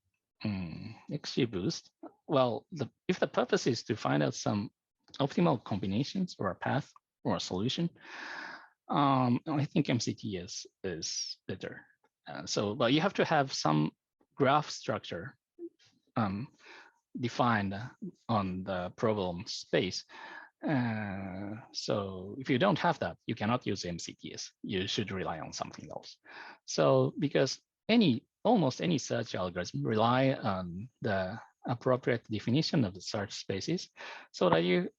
Speaker 1: XGBoost, well, if the purpose is to find out some optimal combinations or a path or a solution, I think MCTS is better. But you have to have some graph structure defined on the problem space. So if you don't have that, you cannot use MCTS. You should rely on something else. So because almost any search algorithm rely on the appropriate definition of the search spaces, so that you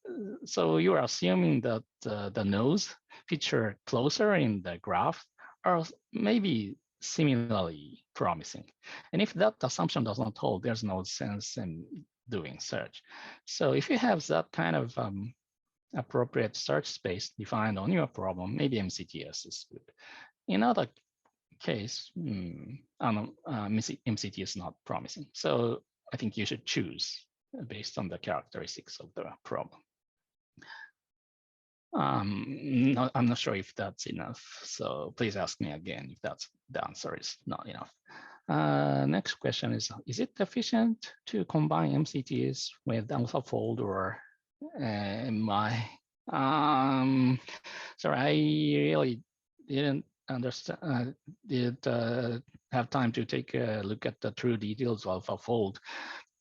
Speaker 1: are assuming that the nodes feature closer in the graph are maybe similarly promising. And if that assumption does not hold, there's no sense in doing search. So if you have that kind of appropriate search space defined on your problem, maybe MCTS is good. In other case, MCT is not promising. So I think you should choose based on the characteristics of the problem. I'm not sure if that's enough. So please ask me again if that's the answer is not enough. Next question is it efficient to combine MCTs with AlphaFold or MI? Sorry, I really didn't understand, have time to take a look at the true details of AlphaFold,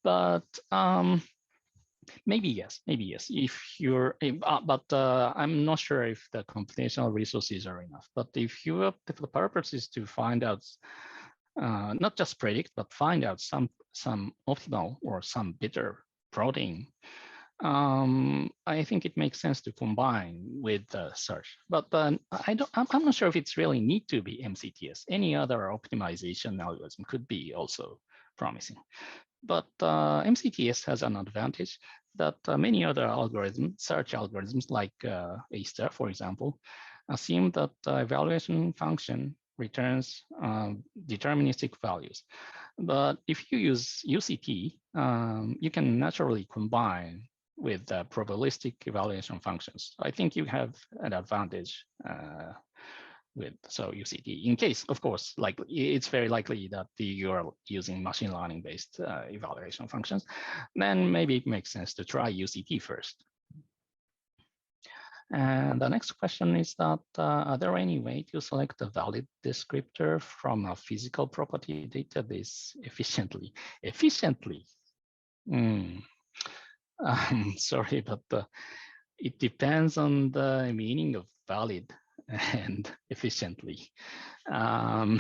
Speaker 1: but maybe yes. If you're, but I'm not sure if the computational resources are enough. But if the purpose is to find out, not just predict, but find out some optimal or some better protein, I think it makes sense to combine with the search. But I'm not sure if it's really need to be MCTS. Any other optimization algorithm could be also promising. But MCTS has an advantage that many other algorithms, search algorithms like A*, for example, assume that the evaluation function returns deterministic values. But if you use UCT, you can naturally combine with probabilistic evaluation functions. I think you have an advantage with UCT. In case, of course, like it's very likely that you are using machine learning based evaluation functions, then maybe it makes sense to try UCT first. And the next question is that are there any way to select a valid descriptor from a physical property database efficiently? Sorry, but it depends on the meaning of valid and efficiently. Not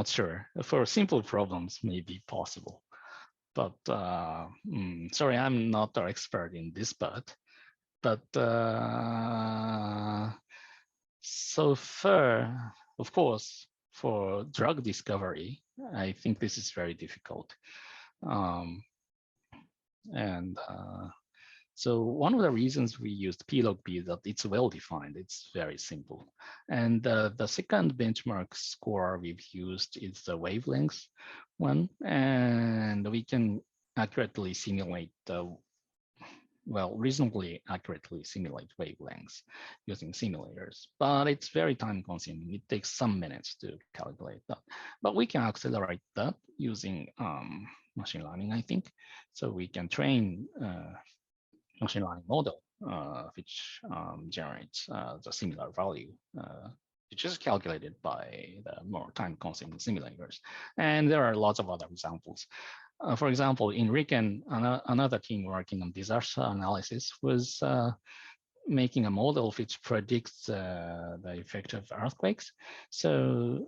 Speaker 1: sure. For simple problems, may be possible. But sorry, I'm not an expert in this part. But so far, of course, for drug discovery, I think this is very difficult. So one of the reasons we used P-log-P is that it's well-defined, it's very simple. And the second benchmark score we've used is the wavelength one, and we can accurately simulate reasonably accurately simulate wavelengths using simulators, but it's very time consuming. It takes some minutes to calculate that, but we can accelerate that using machine learning, I think. So we can train machine learning model, which generates the similar value, which is calculated by the more time-consuming simulators. And there are lots of other examples. For example, in RIKEN, another team working on disaster analysis was making a model which predicts the effect of earthquakes. So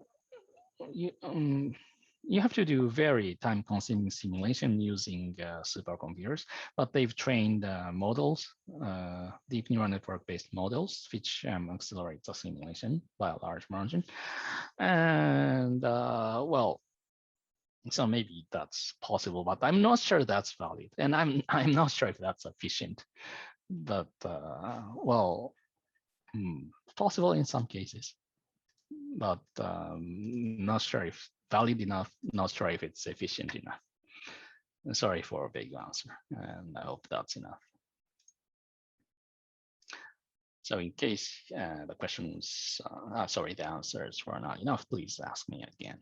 Speaker 1: you have to do very time-consuming simulation using supercomputers, but they've trained models, deep neural network-based models, which accelerate the simulation by a large margin. And so maybe that's possible, but I'm not sure that's valid, and I'm not sure if that's efficient. But possible in some cases, but not sure if valid enough, not sure if it's efficient enough. Sorry for a big answer, and I hope that's enough. So in case the questions, the answers were not enough, please ask me again.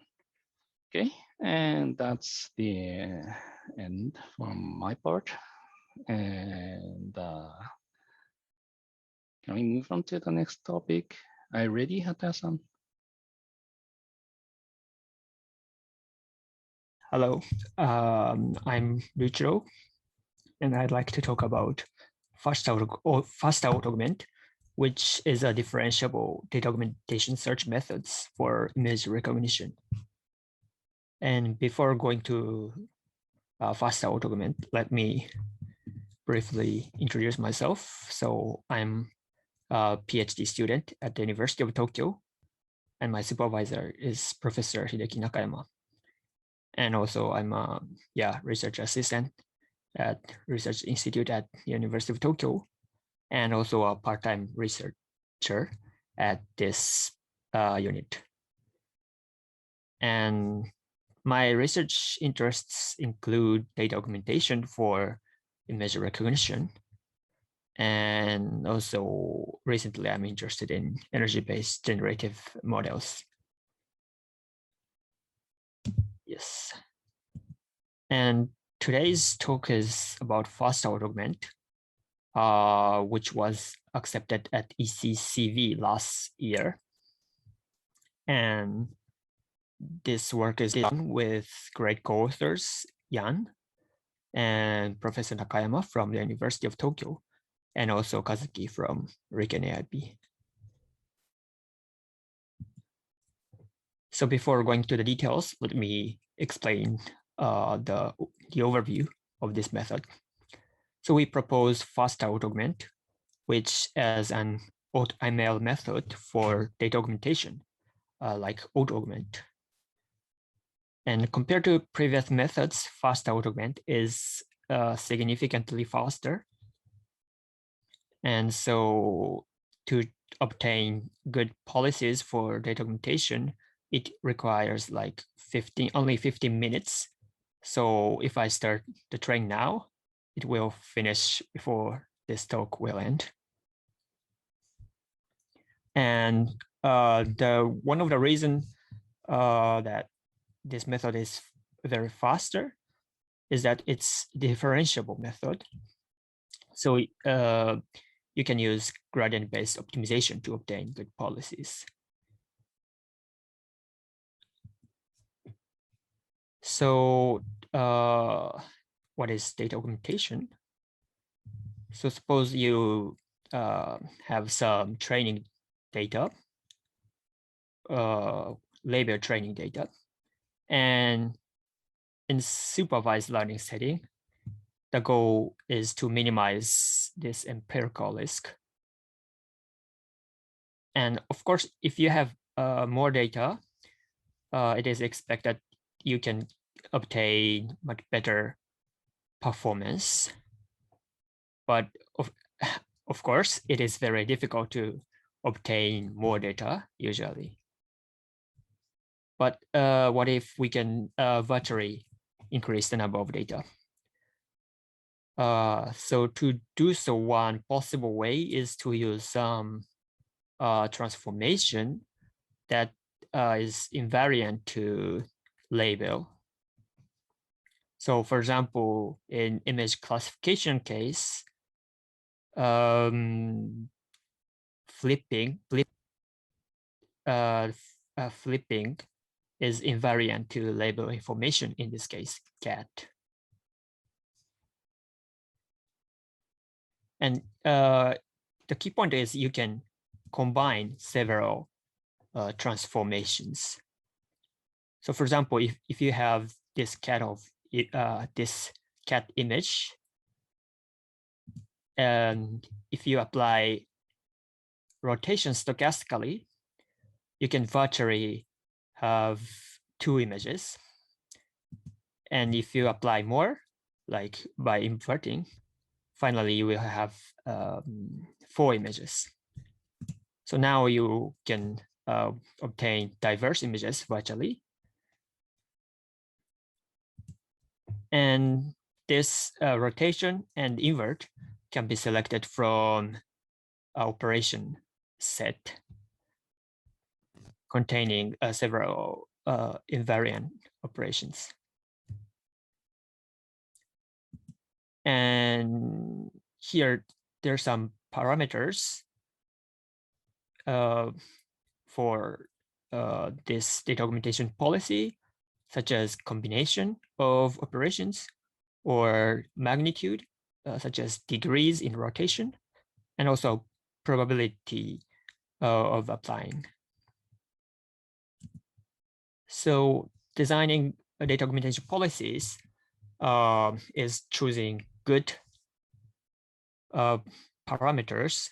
Speaker 1: Okay, and that's the end from my part. And can we move on to the next topic? Are you ready, Hata-san?
Speaker 3: Hello, I'm Richiro, and I'd like to talk about Fastautogram, which is a differentiable data augmentation search methods for image recognition. And before going to Fastautogram, let me briefly introduce myself. So I'm a PhD student at the University of Tokyo, and my supervisor is Professor Hideki Nakayama. And also I'm a research assistant at Research Institute at the University of Tokyo, and also a part-time researcher at this unit. And my research interests include data augmentation for image recognition. And also recently I'm interested in energy-based generative models. Yes. And today's talk is about Fastautogram, which was accepted at ECCV last year. And this work is done with great co-authors, Yan and Professor Nakayama from the University of Tokyo, and also Kazuki from Riken AIP. So before going to the details, let me explain the overview of this method. So we propose Fastautogram, which is an AutoML method for data augmentation, like AutoAugment. And compared to previous methods, Fastautogram is significantly faster. And so to obtain good policies for data augmentation, it requires like only 15 minutes. So if I start the train now, it will finish before this talk will end. And one of the reasons that this method is very faster is that it's differentiable method. So you can use gradient-based optimization to obtain good policies. So what is data augmentation? So suppose you have some training data, label training data, and in supervised learning setting, the goal is to minimize this empirical risk. And of course, if you have more data, it is expected you can obtain much better performance. But of course, it is very difficult to obtain more data usually. But what if we can virtually increase the number of data? So to do so, one possible way is to use some transformation that is invariant to label. So for example, in image classification case, flipping is invariant to label information, in this case, cat. And the key point is you can combine several transformations. So for example, if you have this cat image, and if you apply rotation stochastically, you can virtually have 2 images. And if you apply more, like by inverting, finally you will have 4 images. So now you can obtain diverse images virtually. And this rotation and invert can be selected from operation set containing several invariant operations. And here there's some parameters for this data augmentation policy, such as combination of operations or magnitude, such as degrees in rotation, and also probability of applying. So designing data augmentation policies is choosing good parameters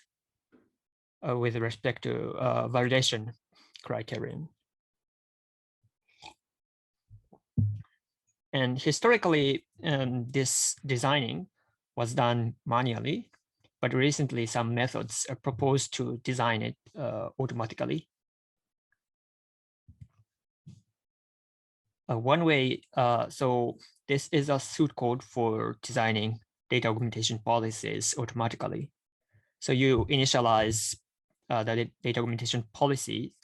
Speaker 3: with respect to validation criterion. And historically, this designing was done manually, but recently some methods are proposed to design it automatically. One way, so this is a suit code for designing data augmentation policies automatically. So you initialize the data augmentation policy,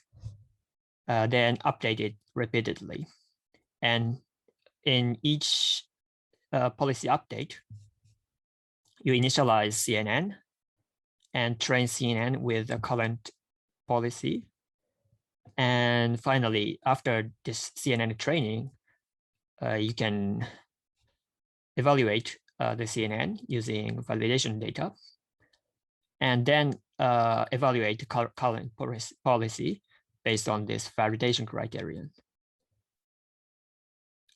Speaker 3: then update it repeatedly. And in each policy update, you initialize CNN and train CNN with the current policy. And finally, after this CNN training, you can evaluate the CNN using validation data, and then evaluate the current policy based on this validation criterion.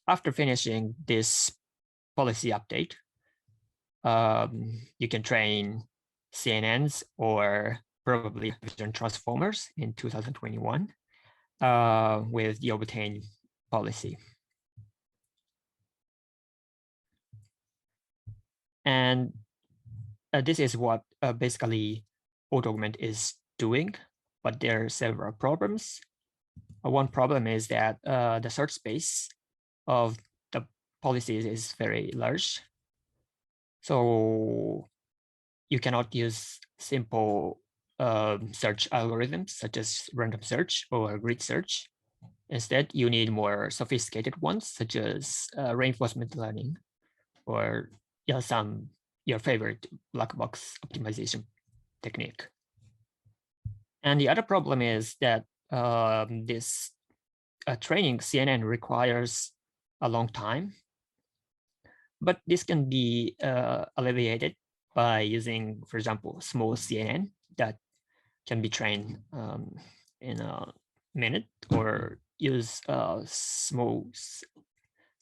Speaker 3: After finishing this policy update, you can train CNNs or probably vision transformers in 2021 with the obtained policy. And this is what basically AutoAugment is doing, but there are several problems. One problem is that the search space of the policies is very large. So you cannot use simple search algorithms such as random search or grid search. Instead, you need more sophisticated ones such as reinforcement learning or your favorite black box optimization technique. And the other problem is that this training CNN requires a long time, but this can be alleviated by using, for example, small CNN that can be trained in a minute, or use a small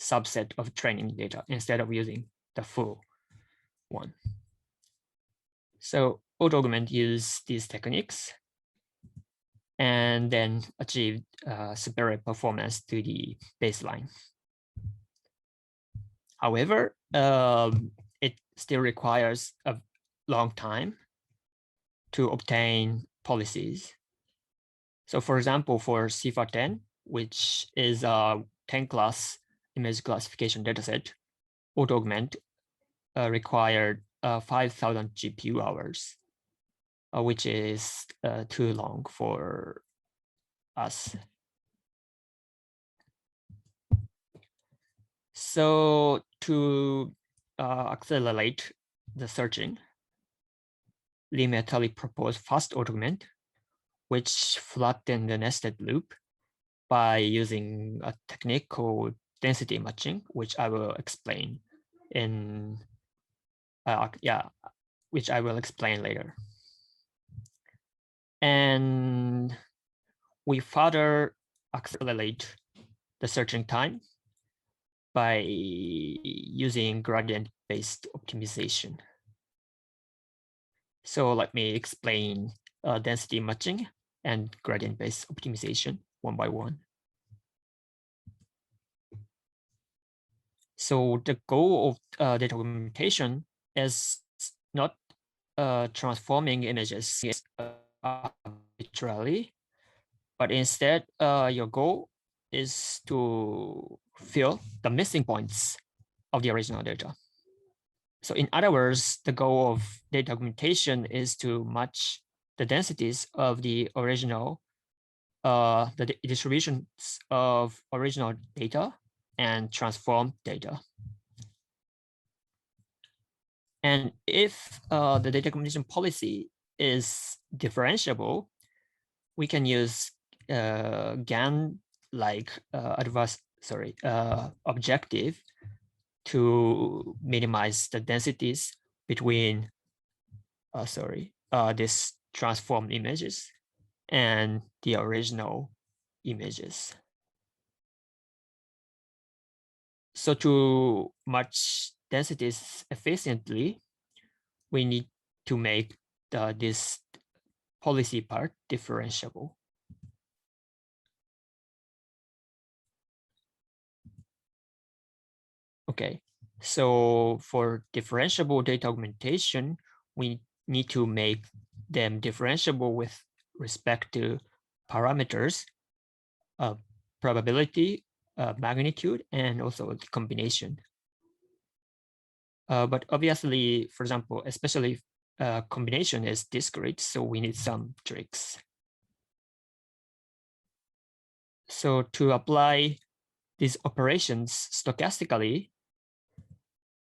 Speaker 3: subset of training data instead of using the full one. So AutoAugment use these techniques and then achieve superior performance to the baseline. However, it still requires a long time to obtain policies. So for example, for CIFAR-10, which is a 10-class image classification dataset, AutoAugment required 5,000 GPU hours, which is too long for us. So to accelerate the searching, Lee Metali proposed Fastautogram, which flattened the nested loop by using a technique called density matching, which I will explain in which I will explain later. And we further accelerate the searching time by using gradient-based optimization. So let me explain density matching and gradient-based optimization one by one. So the goal of data augmentation is not transforming images arbitrarily, but instead your goal is to fill the missing points of the original data. So in other words, the goal of data augmentation is to match the densities of the original, the distributions of original data and transform data. And if the data augmentation policy is differentiable, we can use GAN-like objective to minimize the densities between this transformed images and the original images. So to match densities efficiently, we need to make this policy part differentiable. Okay, so for differentiable data augmentation, we need to make them differentiable with respect to parameters, probability, magnitude, and also the combination. But obviously, for example, especially combination is discrete, so we need some tricks. So to apply these operations stochastically,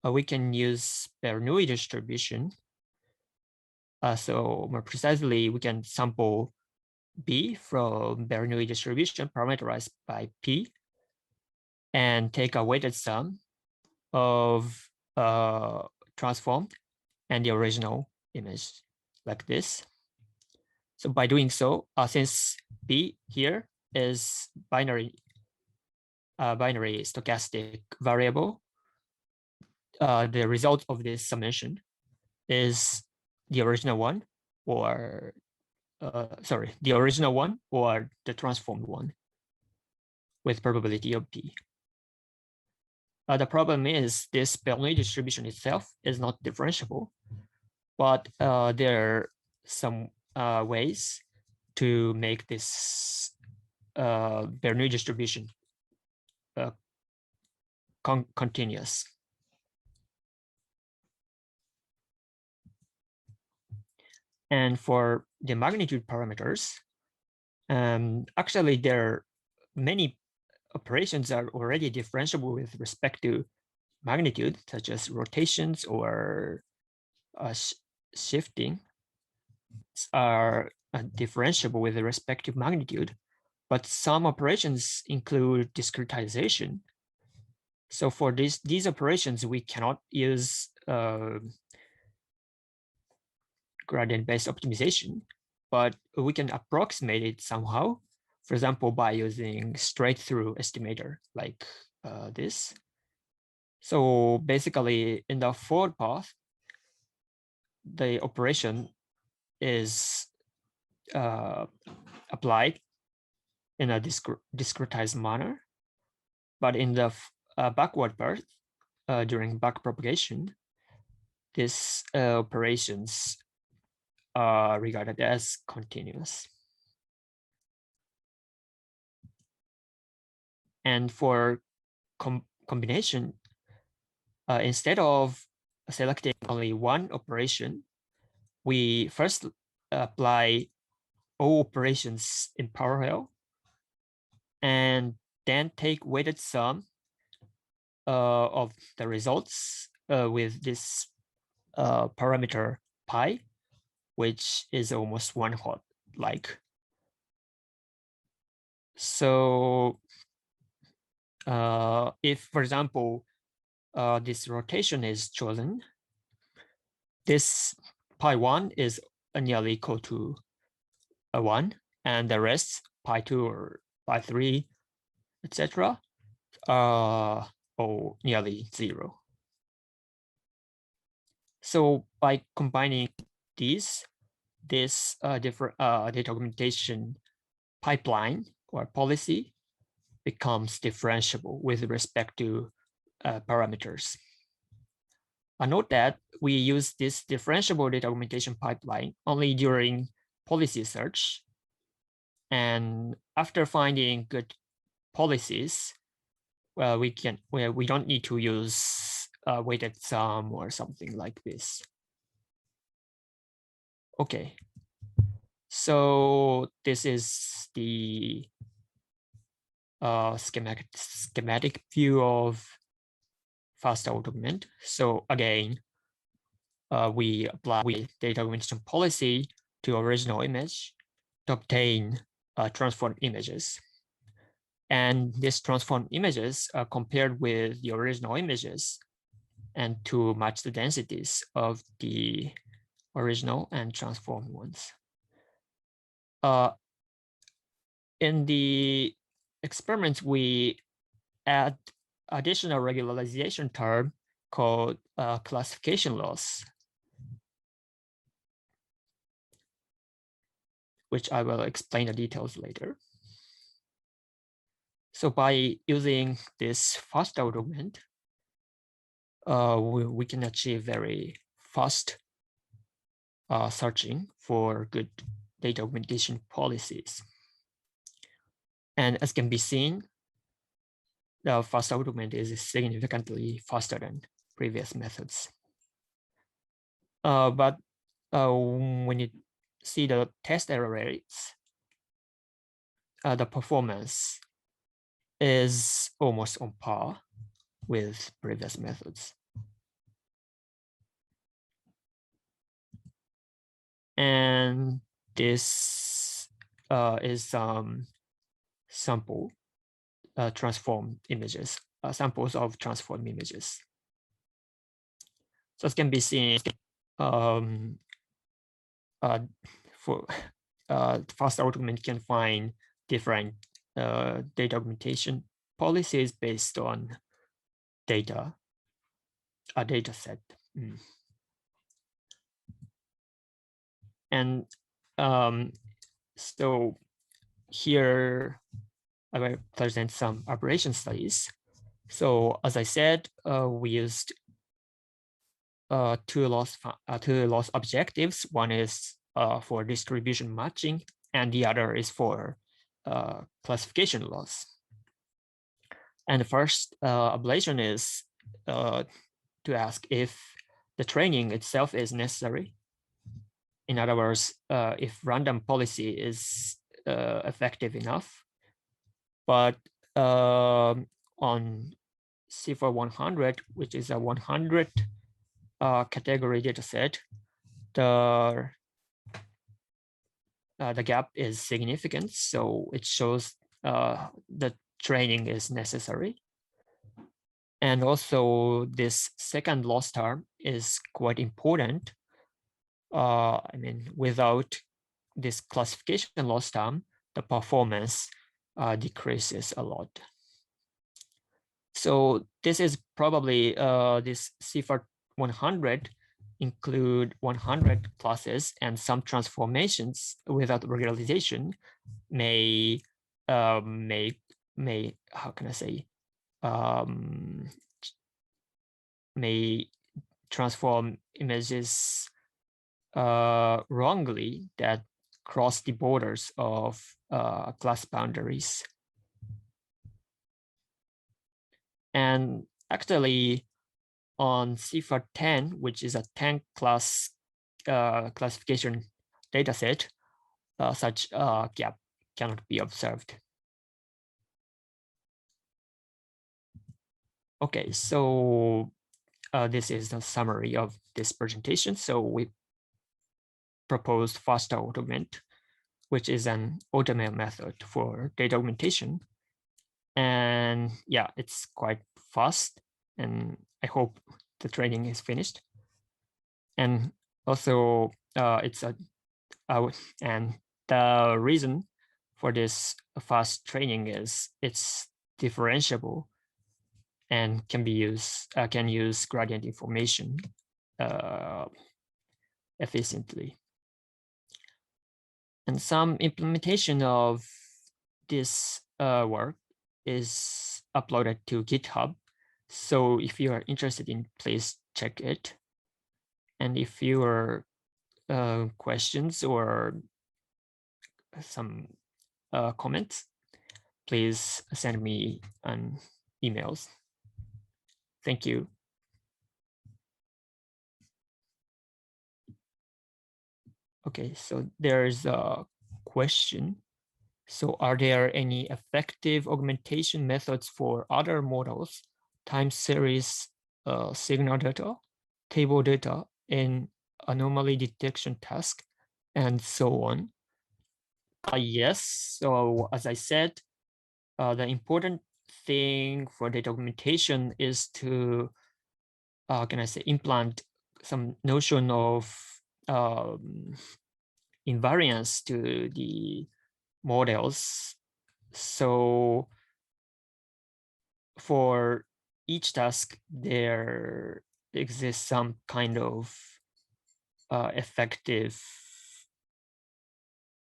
Speaker 3: we can use Bernoulli distribution. So more precisely, we can sample B from Bernoulli distribution parameterized by P and take a weighted sum of transformed and the original image like this. So by doing so, since B here is binary stochastic variable, the result of this summation is the original one, or the original one or the transformed one with probability of P. The problem is this Bernoulli distribution itself is not differentiable, but there are some ways to make this Bernoulli distribution continuous. And for the magnitude parameters, actually there are many operations are already differentiable with respect to magnitude, such as rotations or shifting are differentiable with respect to magnitude, but some operations include discretization. So for these operations, we cannot use gradient-based optimization, but we can approximate it somehow. For example, by using straight-through estimator like this. So basically, in the forward path, the operation is applied in a discretized manner, but in the backward path, during backpropagation, these operations are regarded as continuous. And for combination, instead of selecting only one operation, we first apply all operations in parallel and then take weighted sum of the results with this parameter pi, which is almost one hot like. So if, for example, this rotation is chosen, this pi1 is nearly equal to a 1, and the rest pi2 or pi3, etc. Or nearly 0. So by combining these, this different data augmentation pipeline or policy becomes differentiable with respect to parameters. Note that we use this differentiable data augmentation pipeline only during policy search. And after finding good policies, well, we don't need to use weighted sum or something like this. Okay, so this is the schematic view of Fastautogram. So again, we apply data augmentation policy to original image to obtain transformed images. And these transformed images are compared with the original images and to match the densities of the original and transformed ones. In the experiments, we add additional regularization term called classification loss. which I will explain the details later. So by using this Fastautogram, we can achieve very fast searching for good data augmentation policies. And as can be seen, the Fastautogram is significantly faster than previous methods. But when you see the test error rates, the performance is almost on par with previous methods. And this is sample transformed images, samples of transformed images. So as can be seen, for Fastautogram can find different data augmentation policies based on a data set. And so here I will present some operation studies. So as I said, we used two loss objectives. One is for distribution matching, and the other is for classification loss. And the first ablation is to ask if the training itself is necessary. In other words, if random policy is effective enough. But on CIFAR 100, which is a 100 category dataset, the gap is significant. So it shows the training is necessary. And also this second loss term is quite important. I mean, without this classification loss term, the performance decreases a lot. So this is probably this CIFAR 100 include 100 classes, and some transformations without regularization may how can I say, may transform images wrongly that cross the borders of class boundaries. And actually on CIFAR 10, which is a 10 class classification dataset, such gap cannot be observed. Okay, so this is the summary of this presentation. So we proposed Fastautogram, which is an automated method for data augmentation. And yeah, it's quite fast, and I hope the training is finished. And also it's a and the reason for this fast training is it's differentiable and can be used can use gradient information efficiently. And some implementation of this work is uploaded to GitHub. So if you are interested in, please check it. And if you are questions or some comments, please send me an emails. Thank you. Okay, so there's a question. So are there any effective augmentation methods for other models, time series signal data, table data, and anomaly detection task, and so on? Yes, so as I said, the important thing for data augmentation is to, can I say, implant some notion of invariance to the models. So for each task, there exists some kind of effective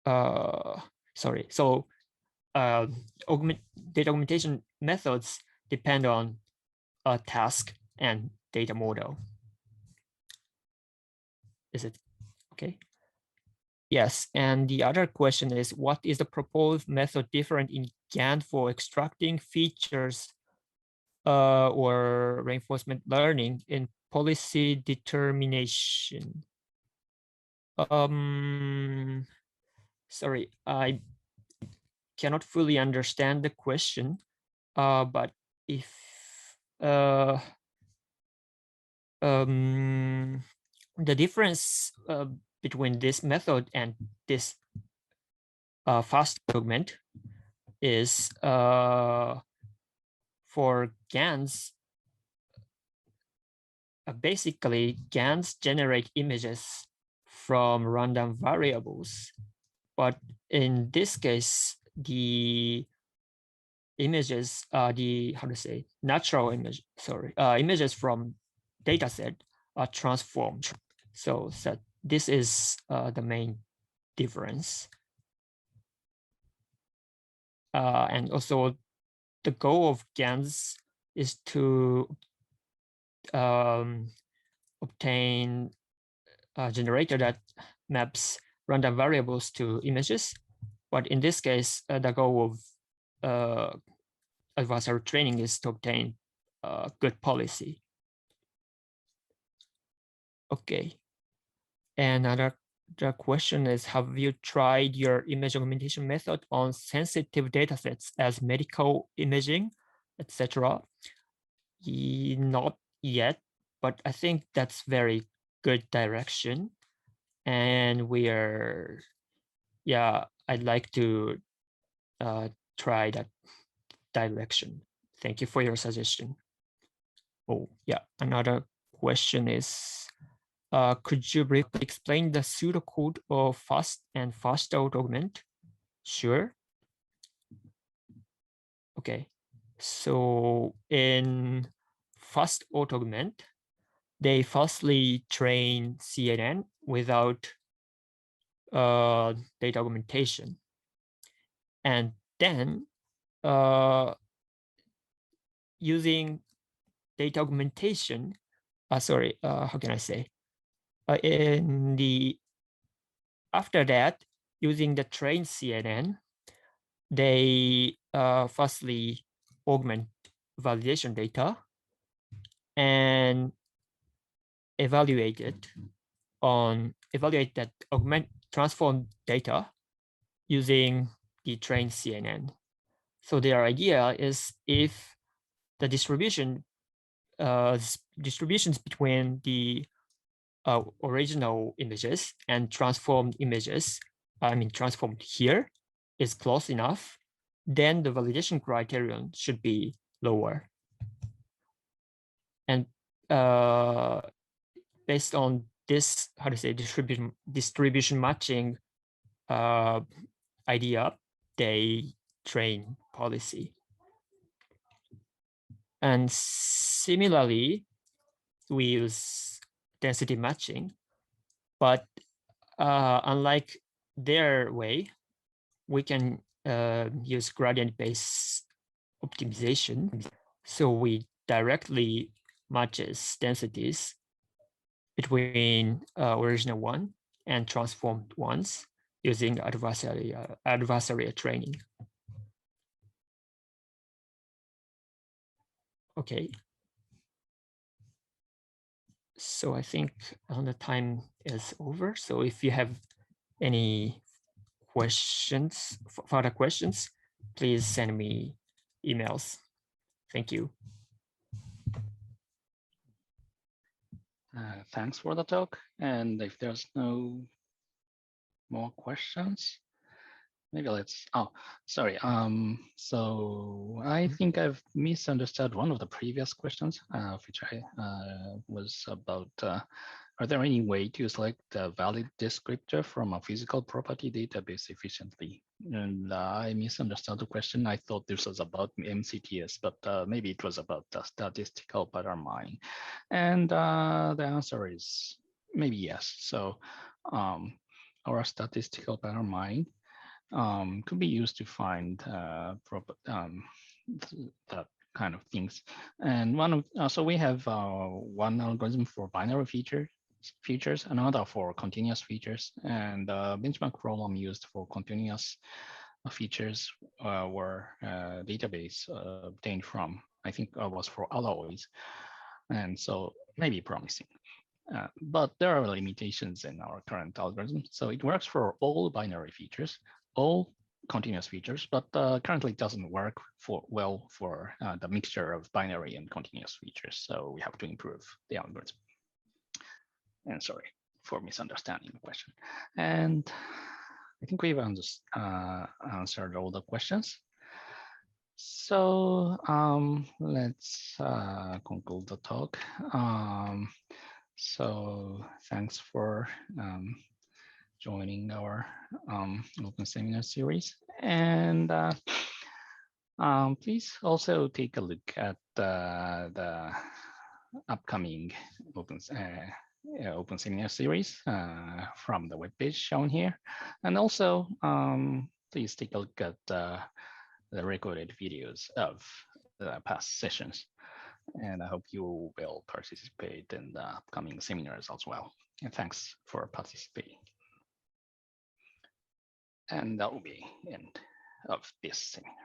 Speaker 3: sorry. So data augmentation methods depend on a task and data model. Is it okay? Yes, and the other question is, what is the proposed method different in GAN for extracting features or reinforcement learning in policy determination? Sorry, I cannot fully understand the question, but if the difference between this method and this fast augment is for GANs. Basically, GANs generate images from random variables, but in this case, the images are natural image. Images from dataset are transformed. So this is the main difference. And also, the goal of GANs is to obtain a generator that maps random variables to images. But in this case, the goal of adversarial training is to obtain good policy. Okay. And another question is, have you tried your image augmentation method on sensitive datasets as medical imaging, etc.? Not yet, but I think that's very good direction. And I'd like to try that direction. Thank you for your suggestion. Oh, yeah, another question is, could you briefly explain the pseudocode of fast and Fastautogram? Sure. Okay, so in Fastautogram, they firstly train CNN without data augmentation, and then using data augmentation, how can I say? After that, using the trained CNN, they firstly augment validation data and evaluate that transform data using the trained CNN. So their idea is, if the distributions between the original images and transformed images, transformed here, is close enough, then the validation criterion should be lower. And based on this, distribution matching idea, they train policy. And similarly, we use density matching, but unlike their way, we can use gradient-based optimization. So we directly matches densities between original one and transformed ones using adversarial training. Okay. So I think the time is over. So if you have any questions, further questions, please send me emails. Thank you.
Speaker 1: Thanks for the talk. And if there's no more questions, maybe let's, sorry. So I think I've misunderstood one of the previous questions, which was about, are there any way to select a valid descriptor from a physical property database efficiently? And I misunderstood the question. I thought this was about MCTS, but maybe it was about the statistical pattern mining. And the answer is maybe yes. So our statistical pattern mining could be used to find that kind of things. And so we have one algorithm for binary features, another for continuous features, and the benchmark problem used for continuous features were database obtained from, I think was for alloys, and so maybe promising. But there are limitations in our current algorithm. So it works for all binary features, all continuous features, but currently it doesn't work well for the mixture of binary and continuous features. So we have to improve the algorithm. And sorry for misunderstanding the question. And I think we've answered all the questions. So let's conclude the talk. So thanks for joining our Open Seminar series. And please also take a look at the upcoming Open Seminar series from the webpage shown here. And also, please take a look at the recorded videos of the past sessions. And I hope you will participate in the upcoming seminars as well. And thanks for participating. And that will be the end of this seminar.